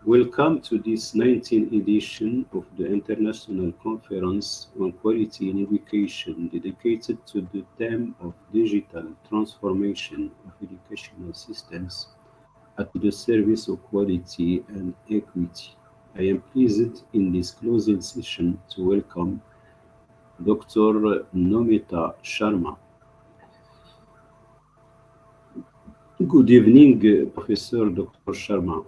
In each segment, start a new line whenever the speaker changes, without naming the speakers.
Welcome to this 19th edition of the International Conference on Quality in Education dedicated to the theme of digital transformation of educational systems at the service of quality and equity. I am pleased in this closing session to welcome Dr. Nomita Sharma. Good evening, Professor Dr. Sharma.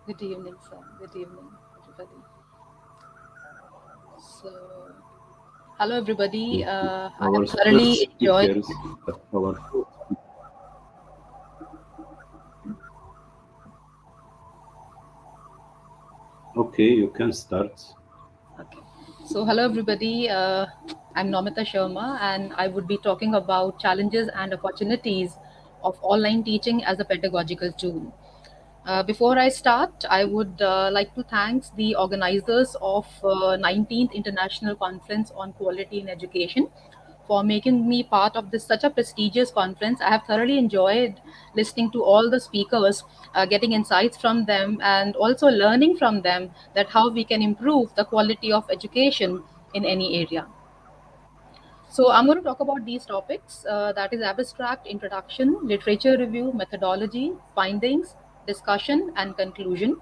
Good evening, sir. Good evening, everybody. So, hello, everybody.
Okay.
I
Our
have
first
thoroughly enjoyed.
speakers, our okay, you can start.
Okay. So, hello, everybody. I'm Nomita Sharma, and I would be talking about challenges and opportunities of online teaching as a pedagogical tool. Before I start, I would like to thank the organizers of 19th International Conference on Quality in Education for making me part of this such a prestigious conference. I have thoroughly enjoyed listening to all the speakers, getting insights from them, and also learning from them that how we can improve the quality of education in any area. So I'm going to talk about these topics that is abstract introduction, literature review, methodology, findings, discussion, and conclusion.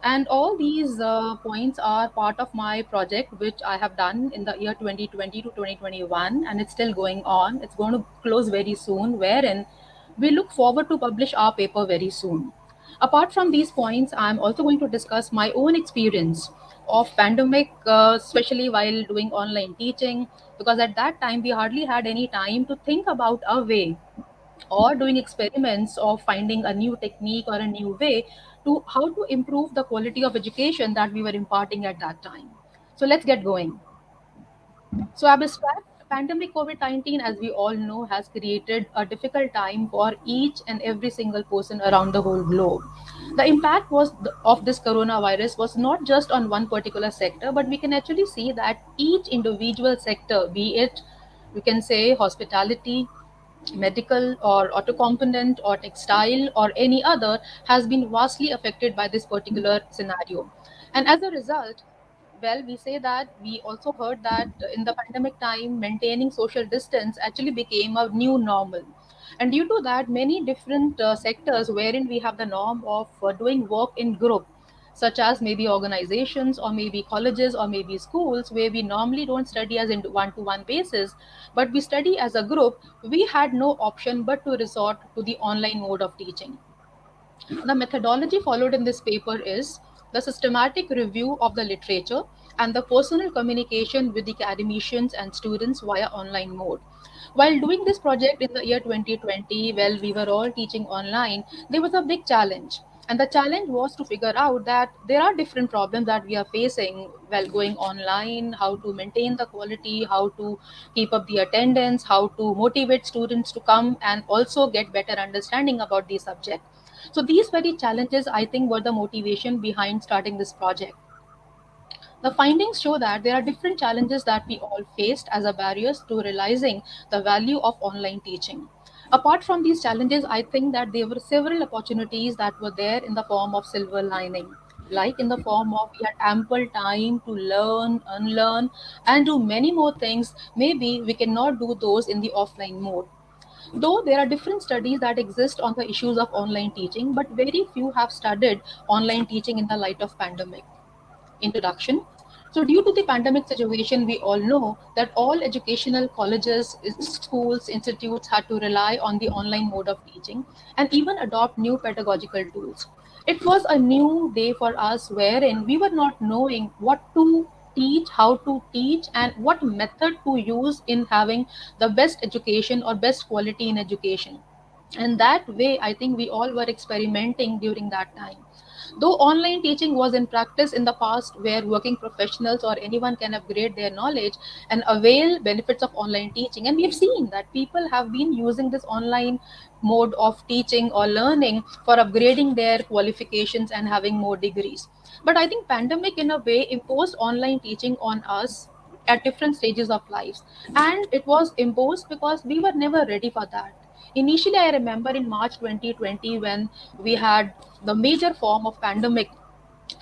And all these points are part of my project, which I have done in the year 2020 to 2021, and it's still going on. It's going to close very soon, wherein we look forward to publish our paper very soon. Apart from these points, I'm also going to discuss my own experience of pandemic, especially while doing online teaching, because at that time we hardly had any time to think about a way or doing experiments of finding a new technique or a new way to how to improve the quality of education that we were imparting at that time. So let's get going. So, abstract pandemic COVID-19, as we all know, has created a difficult time for each and every single person around the whole globe. The impact of this coronavirus was not just on one particular sector, but we can actually see that each individual sector, be it we can say hospitality, medical or auto component or textile or any other, has been vastly affected by this particular scenario. And as a result, well, we say that we also heard that in the pandemic time, maintaining social distance actually became a new normal. And due to that, many different sectors wherein we have the norm of doing work in group, such as maybe organizations or maybe colleges or maybe schools, where we normally don't study as in one-to-one basis, but we study as a group, we had no option but to resort to the online mode of teaching. The methodology followed in this paper is the systematic review of the literature and the personal communication with the academicians and students via online mode. While doing this project in the year 2020, well, we were all teaching online, there was a big challenge. And the challenge was to figure out that there are different problems that we are facing while going online, how to maintain the quality, how to keep up the attendance, how to motivate students to come and also get better understanding about the subject. So these very challenges, I think, were the motivation behind starting this project. The findings show that there are different challenges that we all faced as a barriers to realizing the value of online teaching. Apart from these challenges, I think that there were several opportunities that were there in the form of silver lining, like in the form of we had ample time to learn, unlearn, and do many more things. Maybe we cannot do those in the offline mode. Though there are different studies that exist on the issues of online teaching, but very few have studied online teaching in the light of pandemic. Introduction. So, due to the pandemic situation, we all know that all educational colleges, schools, institutes had to rely on the online mode of teaching and even adopt new pedagogical tools. It was a new day for us wherein we were not knowing what to teach, how to teach, and what method to use in having the best education or best quality in education. And that way, I think we all were experimenting during that time. Though online teaching was in practice in the past, where working professionals or anyone can upgrade their knowledge and avail benefits of online teaching, and we've seen that people have been using this online mode of teaching or learning for upgrading their qualifications and having more degrees. But I think pandemic in a way imposed online teaching on us at different stages of lives, and it was imposed because we were never ready for that. Initially, I remember in March 2020 when we had the major form of pandemic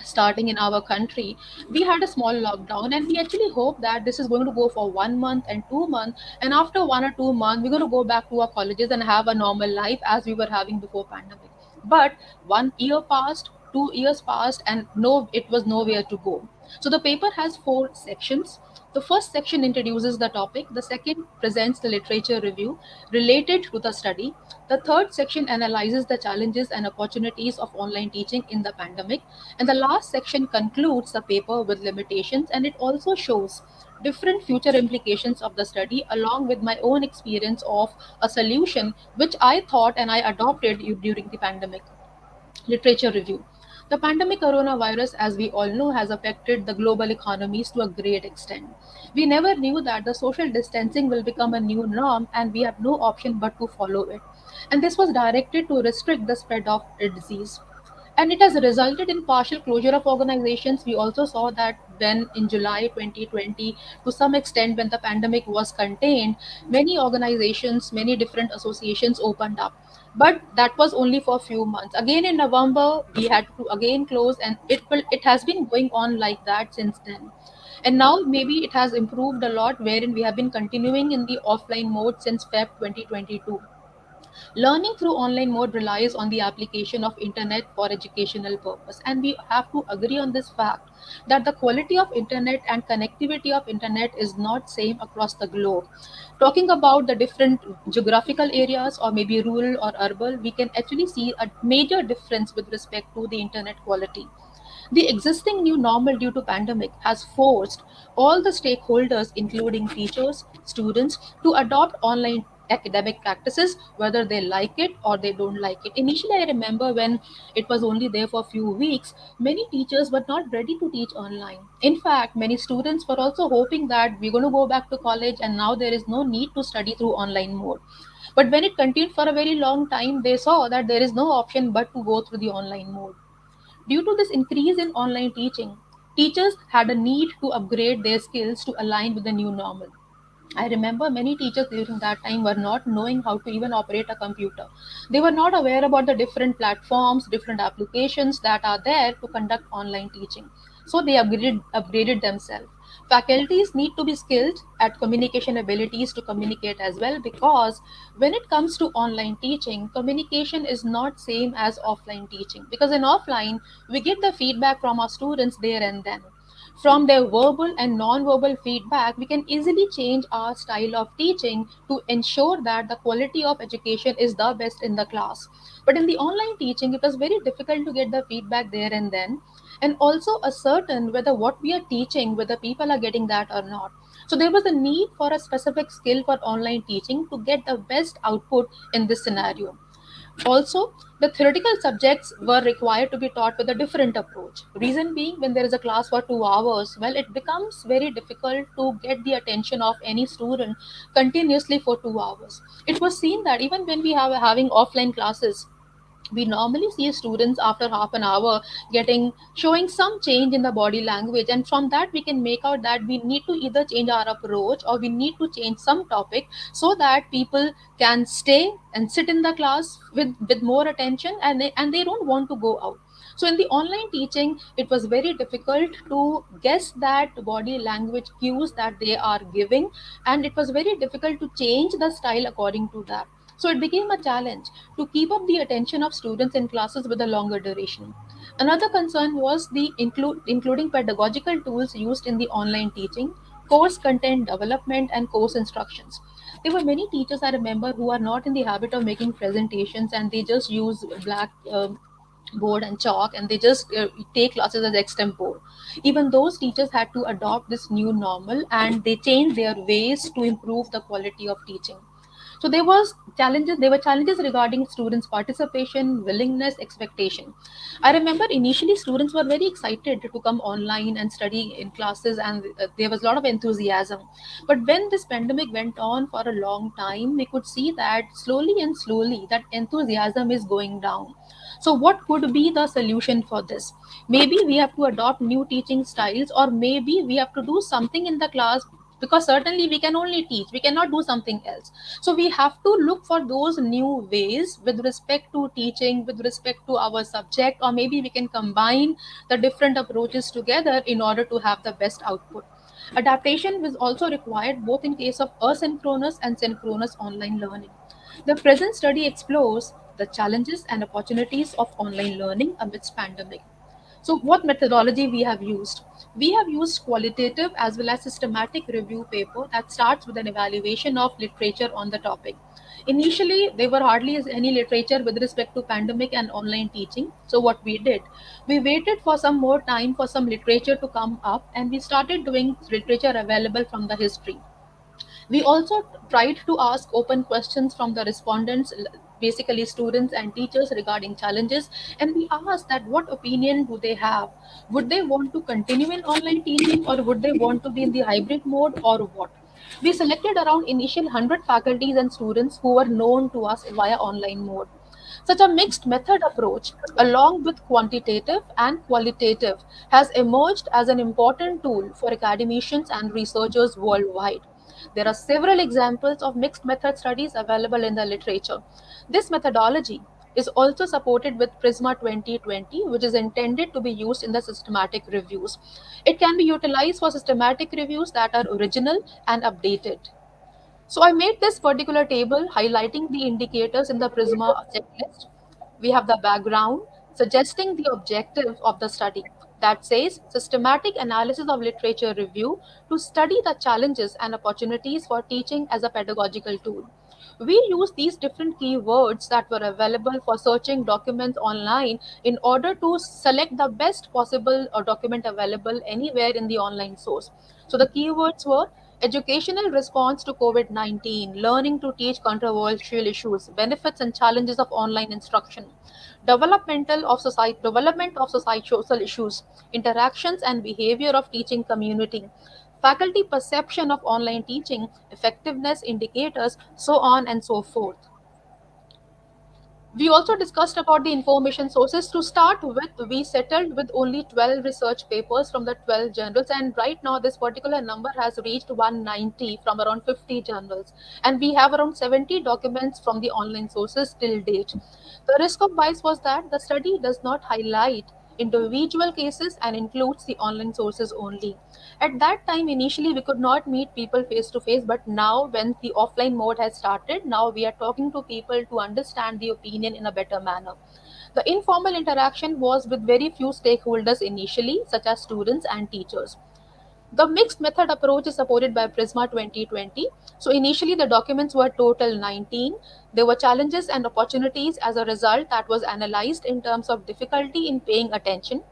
starting in our country, we had a small lockdown, and we actually hope that this is going to go for 1 month and 2 months, and after 1 or 2 months we're going to go back to our colleges and have a normal life as we were having before pandemic. But 1 year passed, 2 years passed, and no, it was nowhere to go. So the paper has four sections. The first section introduces the topic, the second presents the literature review related to the study, the third section analyzes the challenges and opportunities of online teaching in the pandemic, and the last section concludes the paper with limitations, and it also shows different future implications of the study along with my own experience of a solution which I thought and I adopted during the pandemic. Literature review. The pandemic coronavirus, as we all know, has affected the global economies to a great extent. We never knew that the social distancing will become a new norm, and we have no option but to follow it. And this was directed to restrict the spread of the disease, and it has resulted in partial closure of organizations. We also saw that when in July 2020, to some extent, when the pandemic was contained, many organizations, many different associations opened up. But that was only for a few months. Again in November, we had to again close, and it has been going on like that since then. And now maybe it has improved a lot, wherein we have been continuing in the offline mode since Feb 2022. Learning through online mode relies on the application of internet for educational purpose, and we have to agree on this fact that the quality of internet and connectivity of internet is not same across the globe. Talking about the different geographical areas, or maybe rural or urban, we can actually see a major difference with respect to the internet quality. The existing new normal due to pandemic has forced all the stakeholders, including teachers, students, to adopt online academic practices, whether they like it or they don't like it. Initially, I remember when it was only there for a few weeks, many teachers were not ready to teach online. In fact, many students were also hoping that we're going to go back to college and now there is no need to study through online mode. But when it continued for a very long time, they saw that there is no option but to go through the online mode. Due to this increase in online teaching, teachers had a need to upgrade their skills to align with the new normal. I remember many teachers during that time were not knowing how to even operate a computer. They were not aware about the different platforms, different applications that are there to conduct online teaching. So they upgraded themselves. Faculties need to be skilled at communication abilities to communicate as well, because when it comes to online teaching, communication is not same as offline teaching, because in offline we get the feedback from our students there and then. From their verbal and non-verbal feedback, we can easily change our style of teaching to ensure that the quality of education is the best in the class. But in the online teaching, it was very difficult to get the feedback there and then, and also ascertain whether what we are teaching, whether people are getting that or not. So there was a need for a specific skill for online teaching to get the best output in this scenario. Also, the theoretical subjects were required to be taught with a different approach. Reason being, when there is a class for 2 hours, well, it becomes very difficult to get the attention of any student continuously for 2 hours. It was seen that even when we have having offline classes, we normally see students after half an hour getting showing some change in the body language, and from that we can make out that we need to either change our approach or we need to change some topic, so that people can stay and sit in the class with more attention, and they don't want to go out. So in the online teaching, it was very difficult to guess that body language cues that they are giving, and it was very difficult to change the style according to that. So it became a challenge to keep up the attention of students in classes with a longer duration. Another concern was the including pedagogical tools used in the online teaching, course content development, and course instructions. There were many teachers I remember who are not in the habit of making presentations, and they just use black board and chalk, and they just take classes as extempore. Even those teachers had to adopt this new normal, and they changed their ways to improve the quality of teaching. So there were challenges regarding students participation, willingness, expectation. I remember initially students were very excited to come online and study in classes, and there was a lot of enthusiasm. But when this pandemic went on for a long time, we could see that slowly and slowly that enthusiasm is going down. So what could be the solution for this? Maybe we have to adopt new teaching styles, or maybe we have to do something in the class because certainly we can only teach, we cannot do something else. So we have to look for those new ways with respect to teaching, with respect to our subject, or maybe we can combine the different approaches together in order to have the best output. Adaptation is also required both in case of asynchronous and synchronous online learning. The present study explores the challenges and opportunities of online learning amidst pandemic. So, what methodology we have used? We have used qualitative as well as systematic review paper that starts with an evaluation of literature on the topic. Initially, there were hardly any literature with respect to pandemic and online teaching. So, what we did, we waited for some more time for some literature to come up, and we started doing literature available from the history. We also tried to ask open questions from the respondents, basically students and teachers, regarding challenges. And we asked that what opinion do they have? Would they want to continue in online teaching, or would they want to be in the hybrid mode, or what? We selected around initial 100 faculties and students who were known to us via online mode. Such a mixed method approach, along with quantitative and qualitative, has emerged as an important tool for academicians and researchers worldwide. There are several examples of mixed method studies available in the literature. This methodology is also supported with Prisma 2020, which is intended to be used in the systematic reviews. It can be utilized for systematic reviews that are original and updated. So I made this particular table highlighting the indicators in the Prisma checklist. We have the background suggesting the objectives of the study, that says systematic analysis of literature review to study the challenges and opportunities for teaching as a pedagogical tool. We use these different keywords that were available for searching documents online in order to select the best possible document available anywhere in the online source. So the keywords were educational response to COVID 19, learning to teach controversial issues, benefits and challenges of online instruction, development of society, social issues, interactions and behavior of teaching community, faculty perception of online teaching, effectiveness indicators, so on and so forth. We also discussed about the information sources. To start with, we settled with only 12 research papers from the 12 journals, and right now this particular number has reached 190 from around 50 journals, and we have around 70 documents from the online sources till date. The risk of bias was that the study does not highlight individual cases and includes the online sources only. At that time, initially, we could not meet people face to face, but now, when the offline mode has started, now we are talking to people to understand the opinion in a better manner. The informal interaction was with very few stakeholders initially, such as students and teachers. The mixed method approach is supported by Prisma 2020. So initially the documents were total 19. There were challenges and opportunities as a result that was analyzed in terms of difficulty in paying attention,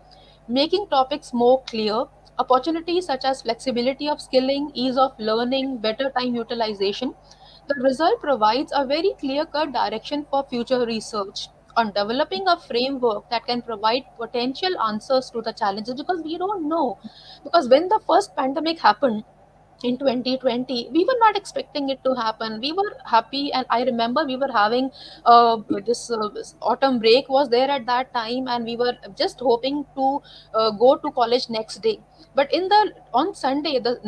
making topics more clear, opportunities such as flexibility of skilling, ease of learning, better time utilization. The result provides a very clear cut direction for future research on developing a framework that can provide potential answers to the challenges, because we don't know. Because when the first pandemic happened in 2020, we were not expecting it to happen. We were happy, and I remember we were having this autumn break was there at that time, and we were just hoping to go to college next day. But in the on Sunday, the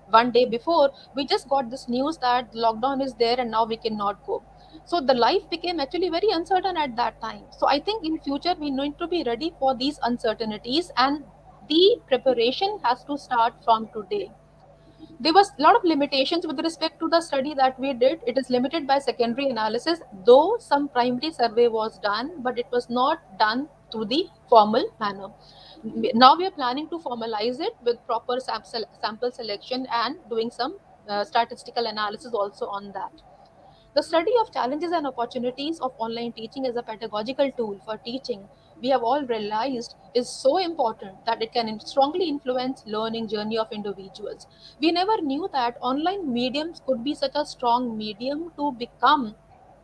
one day before, we just got this news that lockdown is there and now we cannot go. So the life became actually very uncertain at that time. So I think in future we need to be ready for these uncertainties, and the preparation has to start from today. There was a lot of limitations with respect to the study that we did. It is limited by secondary analysis, though some primary survey was done, but it was not done through the formal manner. Now we are planning to formalize it with proper sample selection and doing some statistical analysis also on that. The study of challenges and opportunities of online teaching as a pedagogical tool for teaching, we have all realized, is so important that it can strongly influence learning journey of individuals. We never knew that online mediums could be such a strong medium to become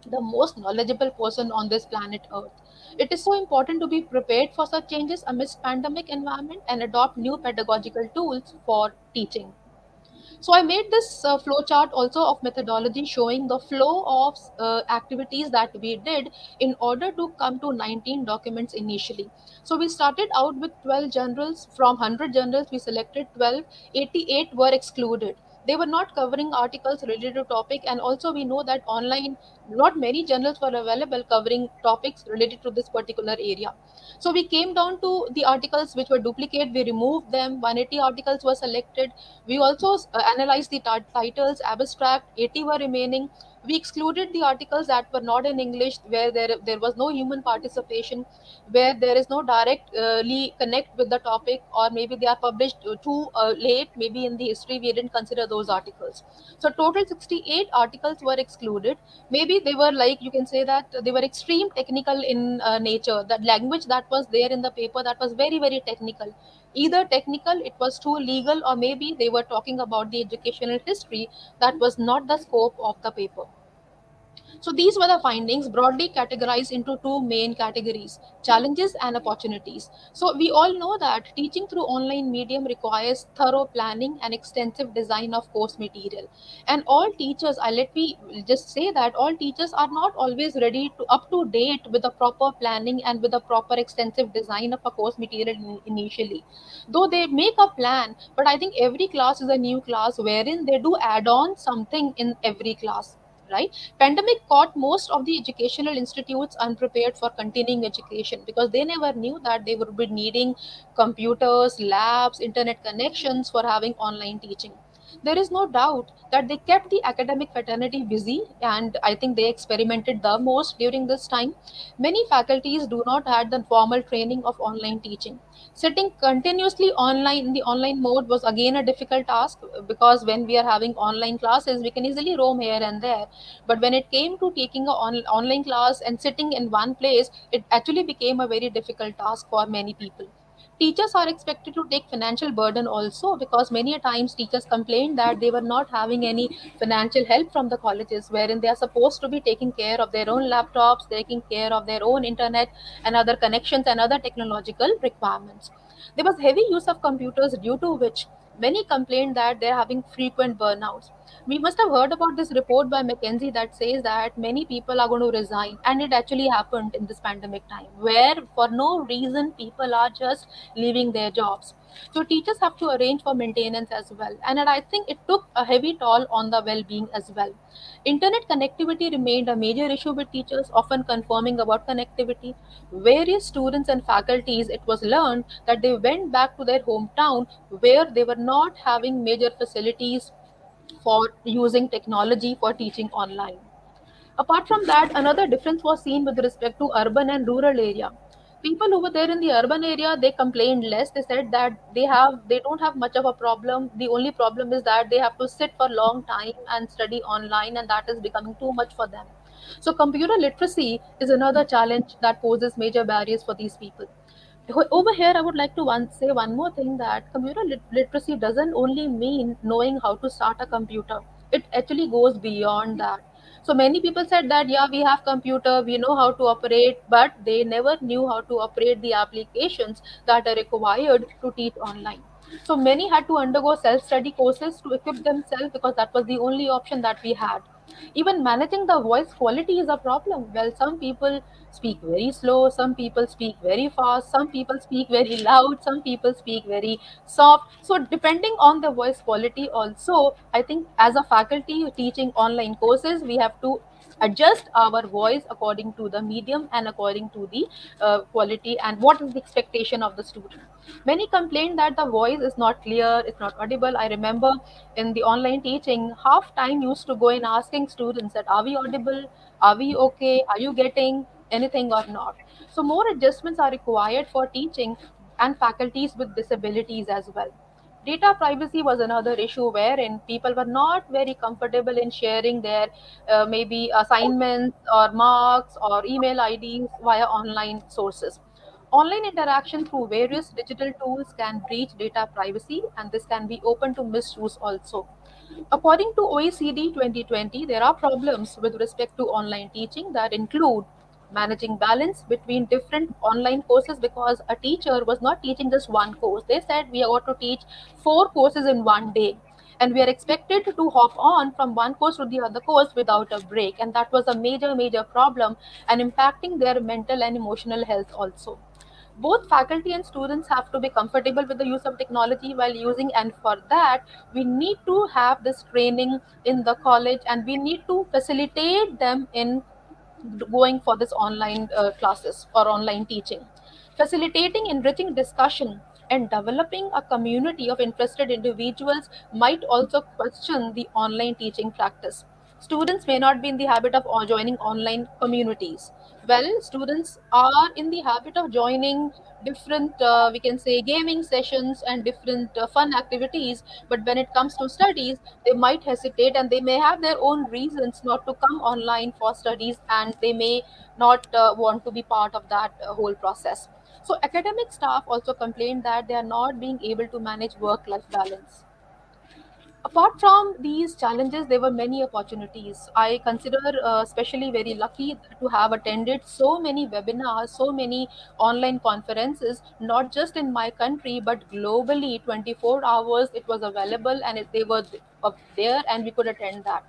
the most knowledgeable person on this planet Earth. It is so important to be prepared for such changes amidst pandemic environment and adopt new pedagogical tools for teaching. So I made this flow chart also of methodology showing the flow of activities that we did in order to come to 19 documents initially. So we started out with 12 journals. From 100 journals, we selected 12, 88 were excluded. They were not covering articles related to topic, and also we know that online not many journals were available covering topics related to this particular area. So we came down to the articles which were duplicate, we removed them, 180 articles were selected. We also analyzed the titles, abstract, 80 were remaining. We excluded the articles that were not in English, where there was no human participation, where there is no directly connect with the topic, or maybe they are published too late, maybe in the history we didn't consider those articles. So total 68 articles were excluded. Maybe they were, like you can say that they were extreme technical in nature. That language that was there in the paper, that was very very technical, either technical, it was too legal, or maybe they were talking about the educational history that was not the scope of the paper. So these were the findings broadly categorized into two main categories: challenges and opportunities. So we all know that teaching through online medium requires thorough planning and extensive design of course material. And all teachers, let me just say that all teachers are not always ready to up to date with the proper planning and with the proper extensive design of a course material initially. Though they make a plan, but I think every class is a new class wherein they do add on something in every class, right? Pandemic caught most of the educational institutes unprepared for continuing education, because they never knew that they would be needing computers, labs, internet connections for having online teaching. There is no doubt that they kept the academic fraternity busy, and I think they experimented the most during this time. Many faculties do not have the formal training of online teaching. Sitting continuously online in the online mode was again a difficult task, because when we are having online classes, we can easily roam here and there. But when it came to taking a online class and sitting in one place, it actually became a very difficult task for many people. Teachers are expected to take financial burden also, because many a times teachers complained that they were not having any financial help from the colleges, wherein they are supposed to be taking care of their own laptops, taking care of their own internet and other connections and other technological requirements. There was heavy use of computers, due to which many complained that they're having frequent burnouts. We must have heard about this report by McKinsey that says that many people are going to resign, and it actually happened in this pandemic time, where for no reason people are just leaving their jobs. So teachers have to arrange for maintenance as well, and I think it took a heavy toll on the well-being as well. Internet connectivity remained a major issue, with teachers often confirming about connectivity. Various students and faculties, it was learned that they went back to their hometown where they were not having major facilities for using technology for teaching online. Apart from that, another difference was seen with respect to urban and rural area. People over there in the urban area, they complained less. They said that they don't have much of a problem. The only problem is that they have to sit for long time and study online, and that is becoming too much for them. So computer literacy is another challenge that poses major barriers for these people. Over here, I would like to say one more thing, that computer literacy doesn't only mean knowing how to start a computer. It actually goes beyond that. So many people said that, yeah, we have computer, we know how to operate, but they never knew how to operate the applications that are required to teach online. So many had to undergo self-study courses to equip themselves, because that was the only option that we had. Even managing the voice quality is a problem. Well, some people speak very slow, some people speak very fast, some people speak very loud, some people speak very soft. So depending on the voice quality also, I think as a faculty teaching online courses, we have to adjust our voice according to the medium and according to the quality and what is the expectation of the student. Many complain that the voice is not clear, it's not audible. I remember in the online teaching, half time used to go in asking students that, are we audible? Are we okay? Are you getting anything or not? So more adjustments are required for teaching and faculties with disabilities as well. Data privacy was another issue, wherein people were not very comfortable in sharing their maybe assignments or marks or email IDs via online sources. Online interaction through various digital tools can breach data privacy, and this can be open to misuse also. According to OECD 2020, there are problems with respect to online teaching that include managing balance between different online courses, because a teacher was not teaching just one course. They said we are going to teach four courses in one day, and we are expected to hop on from one course to the other course without a break, and that was a major problem and impacting their mental and emotional health also. Both faculty and students have to be comfortable with the use of technology while using, and for that we need to have this training in the college, and we need to facilitate them in going for this online classes or online teaching. Facilitating enriching discussion and developing a community of interested individuals might also question the online teaching practice. Students may not be in the habit of joining online communities. Well, students are in the habit of joining different, we can say, gaming sessions and different fun activities. But when it comes to studies, they might hesitate and they may have their own reasons not to come online for studies, and they may not want to be part of that whole process. So, academic staff also complain that they are not being able to manage work life balance. Apart from these challenges, there were many opportunities. I consider especially very lucky to have attended so many webinars, so many online conferences, not just in my country, but globally. 24 hours it was available, and they were up there, and we could attend that.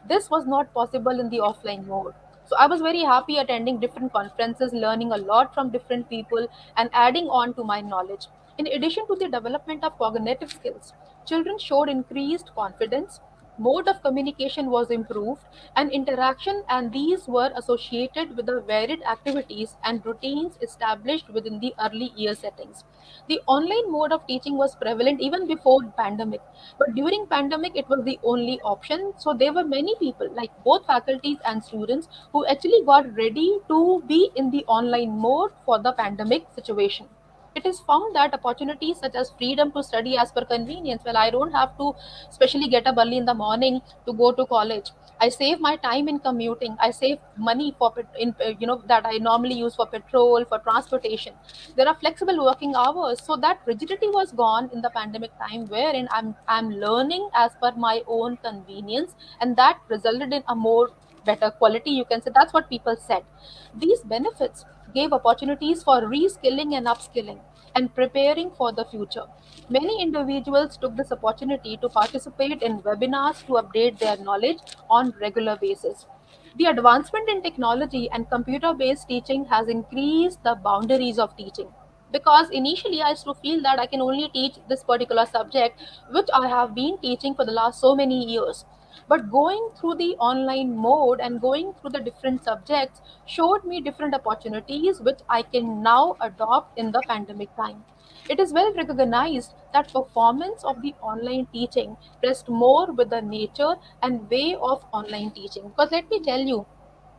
This was not possible in the offline mode. So I was very happy attending different conferences, learning a lot from different people, and adding on to my knowledge. In addition to the development of cognitive skills, children showed increased confidence, mode of communication was improved, and interaction, and these were associated with the varied activities and routines established within the early year settings. The online mode of teaching was prevalent even before pandemic, but during pandemic it was the only option. So there were many people, like both faculties and students, who actually got ready to be in the online mode for the pandemic situation. It is found that opportunities such as freedom to study as per convenience, well, I don't have to especially get up early in the morning to go to college. I save my time in commuting. I save money for that I normally use for petrol, for transportation. There are flexible working hours, so that rigidity was gone in the pandemic time, wherein I'm learning as per my own convenience, and that resulted in a more better quality, you can say. That's what people said. These benefits gave opportunities for reskilling and upskilling and preparing for the future. Many individuals took this opportunity to participate in webinars to update their knowledge on regular basis. The advancement in technology and computer based teaching has increased the boundaries of teaching. Because initially I used to feel that I can only teach this particular subject, which I have been teaching for the last so many years. But going through the online mode and going through the different subjects showed me different opportunities which I can now adopt in the pandemic time. It is well recognized that performance of the online teaching rests more with the nature and way of online teaching. Because let me tell you,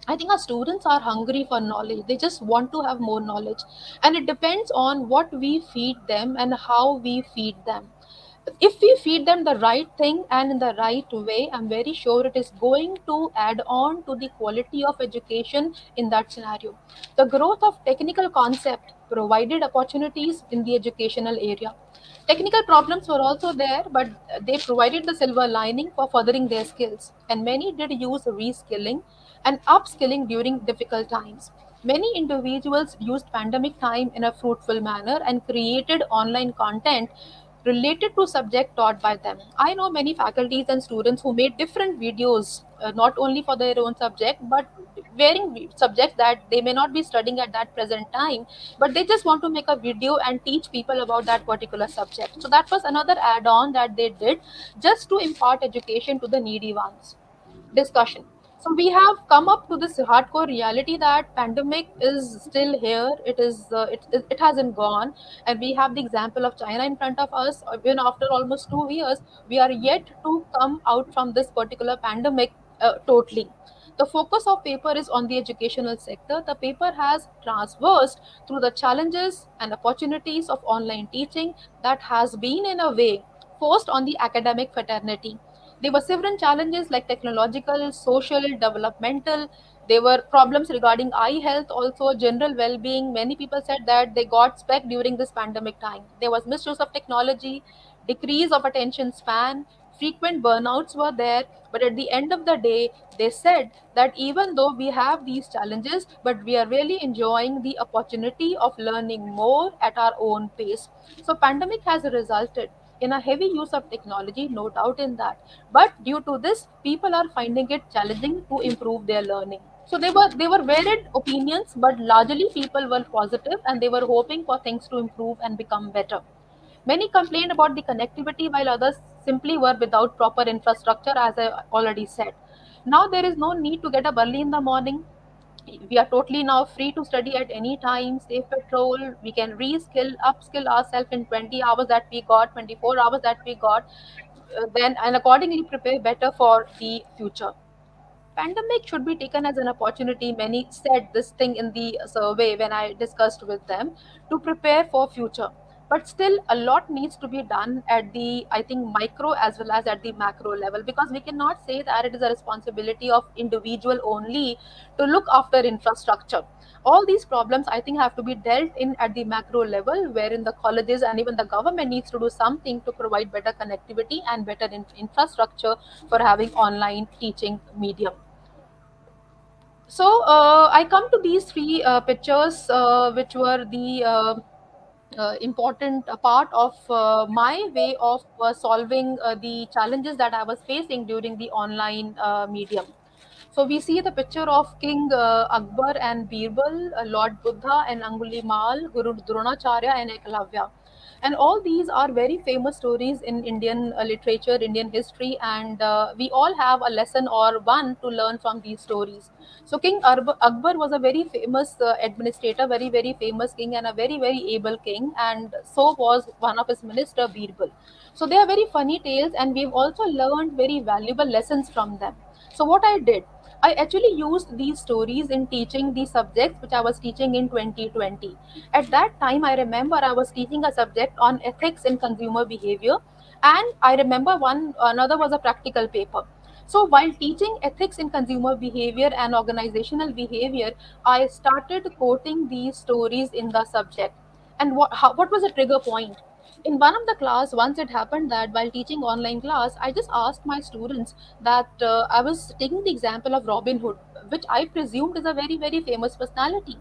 I think our students are hungry for knowledge. They just want to have more knowledge. And it depends on what we feed them and how we feed them. If we feed them the right thing and in the right way, I'm very sure it is going to add on to the quality of education in that scenario. The growth of technical concept provided opportunities in the educational area. Technical problems were also there, but they provided the silver lining for furthering their skills. And many did use reskilling and upskilling during difficult times. Many individuals used pandemic time in a fruitful manner and created online content related to subject taught by them. I know many faculties and students who made different videos, not only for their own subject, but varying subjects that they may not be studying at that present time, but they just want to make a video and teach people about that particular subject. So that was another add-on that they did just to impart education to the needy ones. Discussion. So we have come up to this hardcore reality that pandemic is still here. It hasn't gone, and we have the example of China in front of us. Even after almost 2 years, we are yet to come out from this particular pandemic totally. The focus of paper is on the educational sector. The paper has traversed through the challenges and opportunities of online teaching that has been in a way forced on the academic fraternity. There were several challenges like technological, social, developmental. There were problems regarding eye health, also general well-being. Many people said that they got speck during this pandemic time. There was misuse of technology, decrease of attention span, frequent burnouts were there. But at the end of the day, they said that even though we have these challenges, but we are really enjoying the opportunity of learning more at our own pace. So pandemic has resulted in a heavy use of technology, no doubt in that. But due to this, people are finding it challenging to improve their learning. So they were varied opinions, but largely people were positive and they were hoping for things to improve and become better. Many complained about the connectivity, while others simply were without proper infrastructure, as I already said. Now there is no need to get up early in the morning. We are totally now free to study at any time, save petrol. We can reskill, upskill ourselves in 20 hours that we got, 24 hours that we got, then and accordingly prepare better for the future. Pandemic should be taken as an opportunity. Many said this thing in the survey when I discussed with them, to prepare for future. But still, a lot needs to be done at the, I think, micro as well as at the macro level, because we cannot say that it is a responsibility of individual only to look after infrastructure. All these problems, I think, have to be dealt in at the macro level, wherein the colleges and even the government needs to do something to provide better connectivity and better infrastructure for having online teaching medium. So I come to these three pictures, which were the important part of my way of solving the challenges that I was facing during the online medium. So we see the picture of King Akbar and Birbal, Lord Buddha and Angulimal, Guru Dronacharya and Eklavya. And all these are very famous stories in Indian literature, Indian history, and we all have a lesson or one to learn from these stories. So Akbar was a very famous administrator, very very famous king, and a very very able king, and so was one of his minister Birbal. So they are very funny tales, and we've also learned very valuable lessons from them. So what I did, I actually used these stories in teaching the subjects which I was teaching in 2020. At that time, I remember I was teaching a subject on ethics in consumer behavior, and I remember one another was a practical paper. So while teaching ethics in consumer behavior and organizational behavior, I started quoting these stories in the subject. And what was the trigger point? In one of the class, once it happened that while teaching online class, I just asked my students that I was taking the example of Robin Hood, which I presumed is a very very famous personality.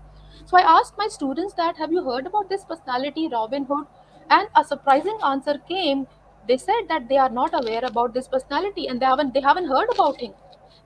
So I asked my students that, have you heard about this personality Robin Hood? And a surprising answer came. They said that they are not aware about this personality and they haven't heard about him.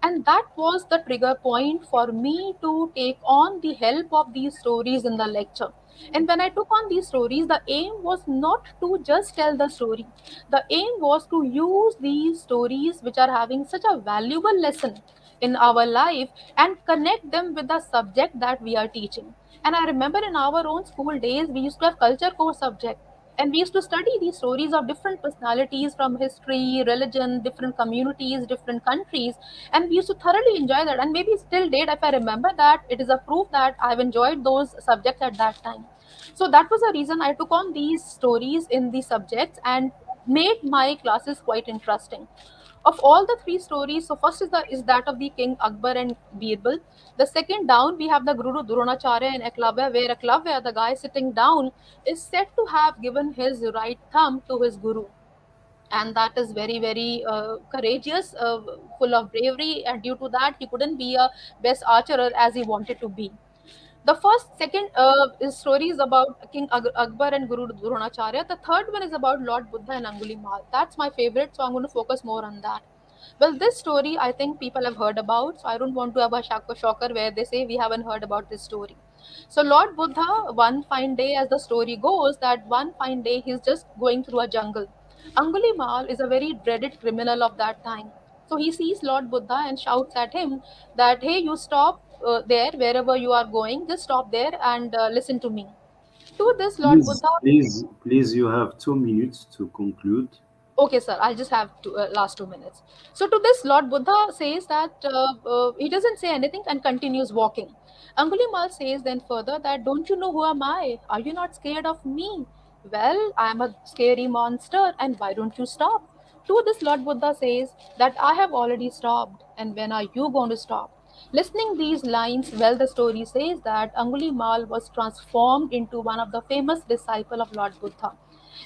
And that was the trigger point for me to take on the help of these stories in the lecture. And when I took on these stories, the aim was not to just tell the story. The aim was to use these stories, which are having such a valuable lesson in our life, and connect them with the subject that we are teaching. And I remember in our own school days, we used to have culture course subject, and we used to study these stories of different personalities from history, religion, different communities, different countries, and we used to thoroughly enjoy that. And maybe still date, if I remember that, it is a proof that I've enjoyed those subjects at that time. So that was the reason I took on these stories in the subjects and made my classes quite interesting. Of all the three stories, so first is that of the King Akbar and Birbal. The second down, we have the Guru Dronacharya and Eklavya, where Eklavya, the guy sitting down, is said to have given his right thumb to his guru, and that is very very courageous, full of bravery, and due to that he couldn't be a best archer as he wanted to be. The first second story is about King Akbar and Guru Dronacharya. The third one is about Lord Buddha and Angulimal. That's my favorite, so I'm going to focus more on that. Well, this story I think people have heard about, so I don't want to have a shocker where they say we haven't heard about this story. So Lord Buddha, one fine day, as the story goes, that one fine day he's just going through a jungle. Angulimal is a very dreaded criminal of that time. So he sees Lord Buddha and shouts at him that, hey, you stop there, wherever you are going, just stop there and listen to me. To this, Lord
Please,
Buddha,
please, you have 2 minutes to conclude.
okay, sir, I'll just have last 2 minutes. So to this, Lord Buddha says that he doesn't say anything and continues walking. Angulimal says then further that, don't you know who am I? Are you not scared of me? Well, I am a scary monster, and why don't you stop? To this, Lord Buddha says that I have already stopped, and when are you going to stop? Listening these lines, well, the story says that Angulimal was transformed into one of the famous disciple of Lord Buddha.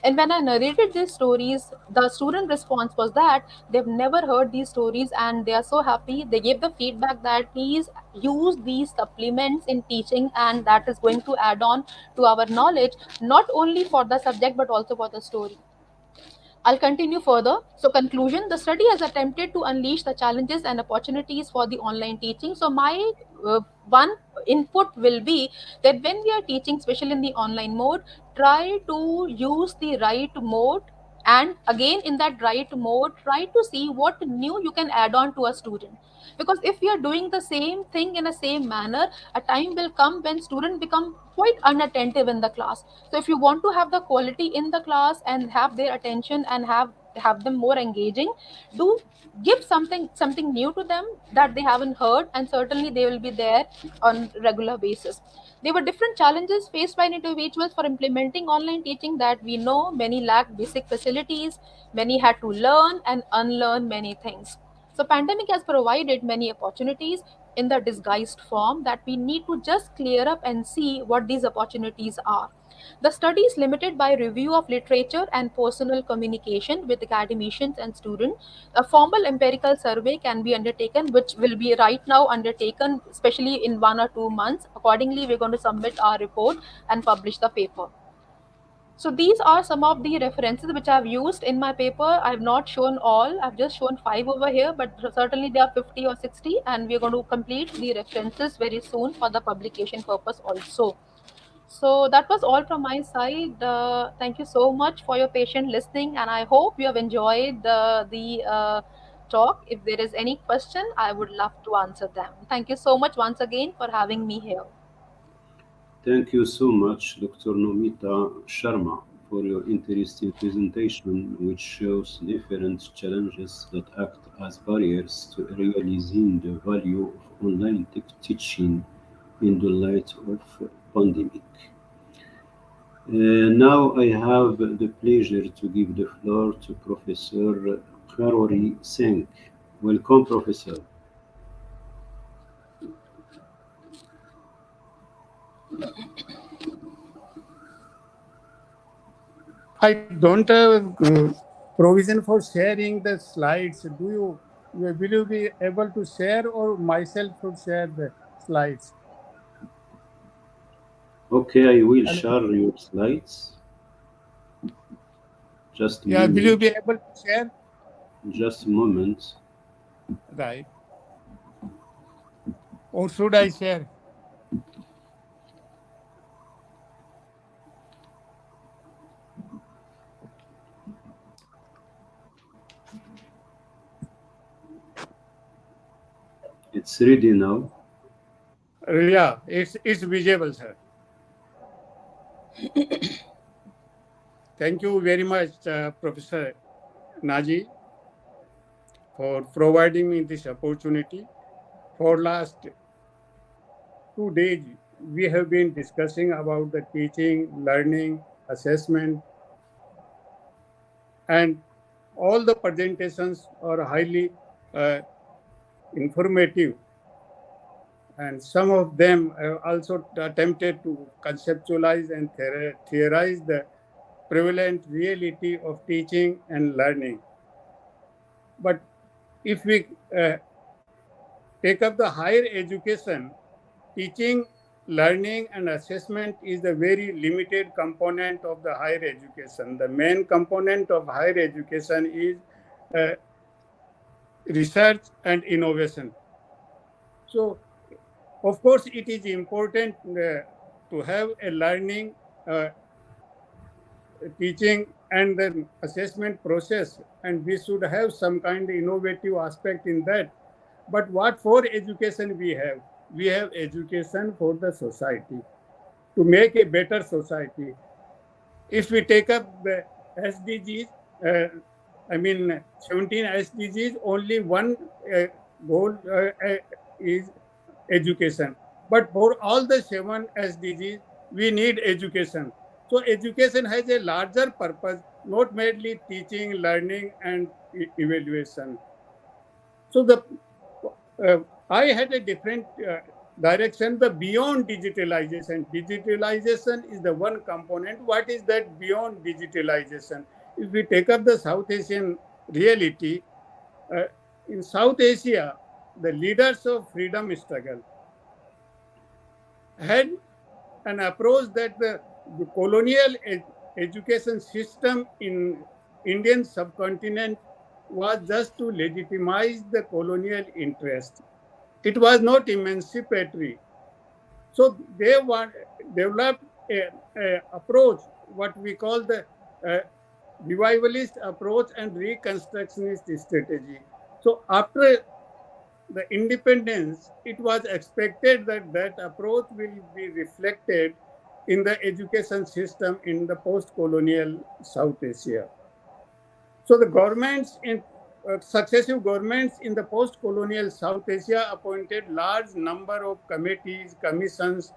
And when I narrated these stories, the student response was that they've never heard these stories and they are so happy. They gave the feedback that please use these supplements in teaching, and that is going to add on to our knowledge, not only for the subject but also for the story. I'll continue further. So, conclusion, the study has attempted to unleash the challenges and opportunities for the online teaching. So, my one input will be that when we are teaching, especially in the online mode, try to use the right mode. And again, in that right mode, try to see what new you can add on to a student. Because if we are doing the same thing in a same manner, a time will come when students become quite unattentive in the class. So if you want to have the quality in the class and have their attention and have them more engaging, do give something new to them that they haven't heard, and certainly they will be there on regular basis. There were different challenges faced by individuals for implementing online teaching. That we know many lacked basic facilities, many had to learn and unlearn many things. So pandemic has provided many opportunities in the disguised form, that we need to just clear up and see what these opportunities are. The study is limited by review of literature and personal communication with academicians and students. A formal empirical survey can be undertaken, which will be right now undertaken, especially in 1 or 2 months. Accordingly, we're going to submit our report and publish the paper. So these are some of the references which I've used in my paper. I've not shown all, I've just shown 5 over here, but certainly there are 50 or 60, and we're going to complete the references very soon for the publication purpose also. So that was all from my side. Thank you so much for your patient listening, and I hope you have enjoyed the talk. If there is any question, I would love to answer them. Thank you so much once again for having me here.
Thank you so much, Dr. Nomita Sharma, for your interesting presentation, which shows different challenges that act as barriers to realizing the value of online teaching in the light of pandemic. Now I have the pleasure to give the floor to Professor Karori Singh. Welcome, Professor.
I don't have provision for sharing the slides. Will you be able to share, or myself should share the slides?
Okay, I will
Hello?
share your slides. Just a
Yeah, will you
moment.
be able to share?
Just a moment.
Right. Or should I share?
It's ready now.
Yeah, it's visible, sir. Thank you very much, Professor Naji, for providing me this opportunity. For last 2 days, we have been discussing about the teaching, learning, assessment, and all the presentations are highly informative, and some of them have also attempted to conceptualize and theorize the prevalent reality of teaching and learning. But if we take up the higher education, teaching, learning, and assessment is a very limited component of the higher education. The main component of higher education is uh, research and innovation. So, of course, it is important to have a learning, teaching, and then assessment process, and we should have some kind of innovative aspect in that. But what for education we have? We have education for the society, to make a better society. If we take up the SDGs, 17 SDGs, only one goal is education. But for all the 7 SDGs, we need education. So education has a larger purpose, not merely teaching, learning, and evaluation. So I had a different direction, the beyond digitalization. Digitalization is the one component. What is that beyond digitalization? If we take up the South Asian reality, in South Asia, the leaders of freedom struggle had an approach that the colonial education system in Indian subcontinent was just to legitimize the colonial interest. It was not emancipatory. So they developed a approach, what we call the uh, revivalist approach and reconstructionist strategy. So after the independence, it was expected that that approach will be reflected in the education system in the post-colonial South Asia. So the governments in successive governments in the post-colonial South Asia appointed large number of committees, commissions.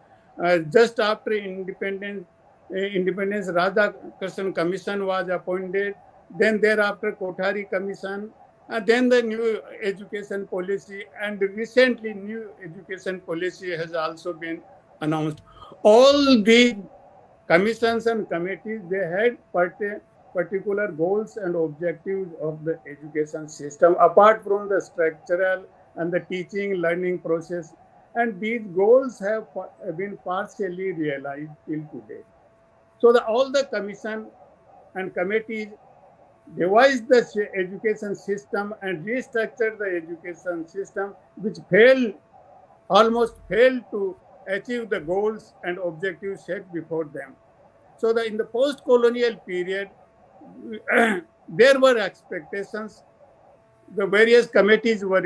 Just after independence, Radhakrishnan Commission was appointed. Then thereafter, Kothari Commission. Then the new education policy, and recently new education policy has also been announced. All these commissions and committees, they had particular goals and objectives of the education system apart from the structural and the teaching learning process, and these goals have been partially realized till today. So all the commission and committees devised the education system and restructured the education system, which almost failed to achieve the goals and objectives set before them. So in the post-colonial period, there were expectations. The various committees were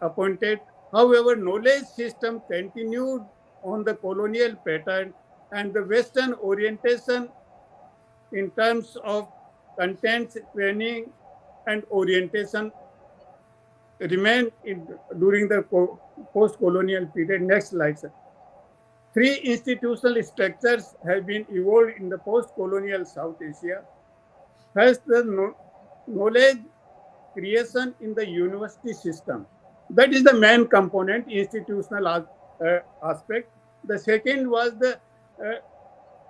appointed. However, knowledge system continued on the colonial pattern, and the Western orientation in terms of contents, training, and orientation remained during the post-colonial period. Next slide, sir. Three institutional structures have been evolved in the post-colonial South Asia. First, the knowledge creation in the university system. That is the main component, institutional aspect. The second was the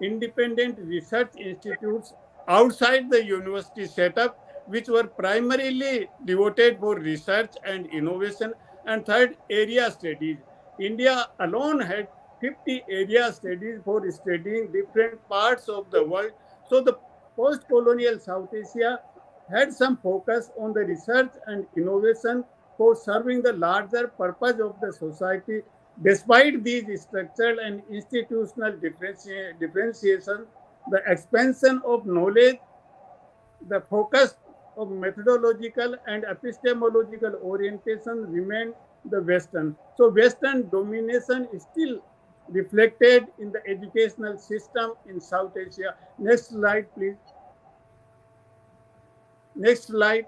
independent research institutes outside the university setup, which were primarily devoted for research and innovation. And third, area studies. India alone had 50 area studies for studying different parts of the world. So the post-colonial South Asia had some focus on the research and innovation for serving the larger purpose of the society. Despite these structural and institutional differentiation, the expansion of knowledge, the focus of methodological and epistemological orientation remained the Western. So Western domination is still reflected in the educational system in South Asia. Next slide, please. Next slide.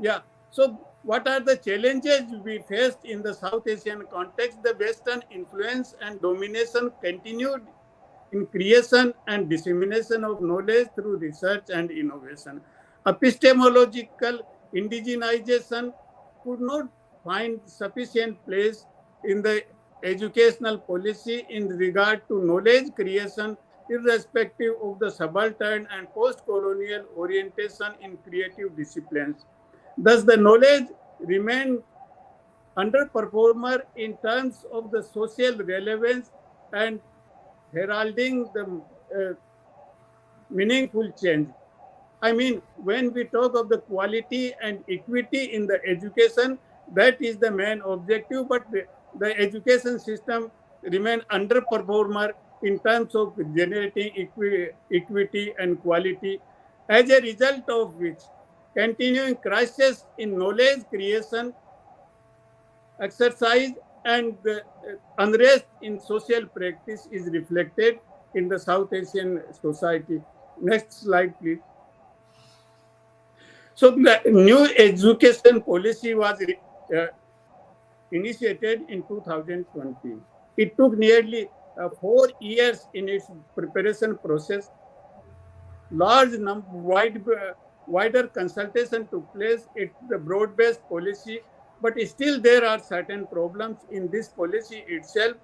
Yeah. So what are the challenges we faced in the South Asian context? The Western influence and domination continued in creation and dissemination of knowledge through research and innovation. Epistemological indigenization could not find sufficient place in the educational policy in regard to knowledge creation, irrespective of the subaltern and post-colonial orientation in creative disciplines. Thus, the knowledge remained underperformer in terms of the social relevance and heralding the meaningful change. I mean, when we talk of the quality and equity in the education, that is the main objective, but the education system remain underperformer in terms of generating equity and quality, as a result of which continuing crisis in knowledge creation, exercise, and unrest in social practice is reflected in the South Asian society. Next slide, please. So the new education policy was initiated in 2020. It took nearly 4 years in its preparation process. Wider consultation took place. It's the broad-based policy, but still there are certain problems in this policy itself.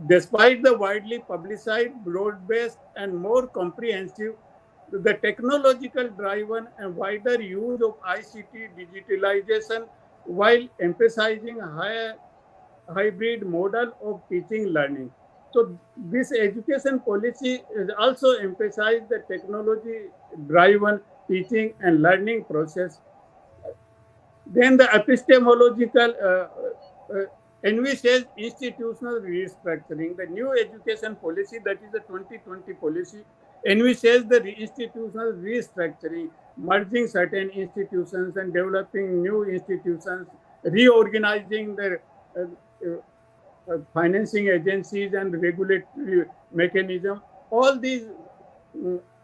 Despite the widely publicized, broad-based, and more comprehensive, the technological driven and wider use of ICT digitalization, while emphasizing a hybrid model of teaching learning. So this education policy is also emphasize the technology-driven teaching and learning process. Then the epistemological envisages institutional restructuring. The new education policy, that is the 2020 policy, envisages the institutional restructuring, merging certain institutions and developing new institutions, reorganizing the financing agencies and regulatory mechanism. All these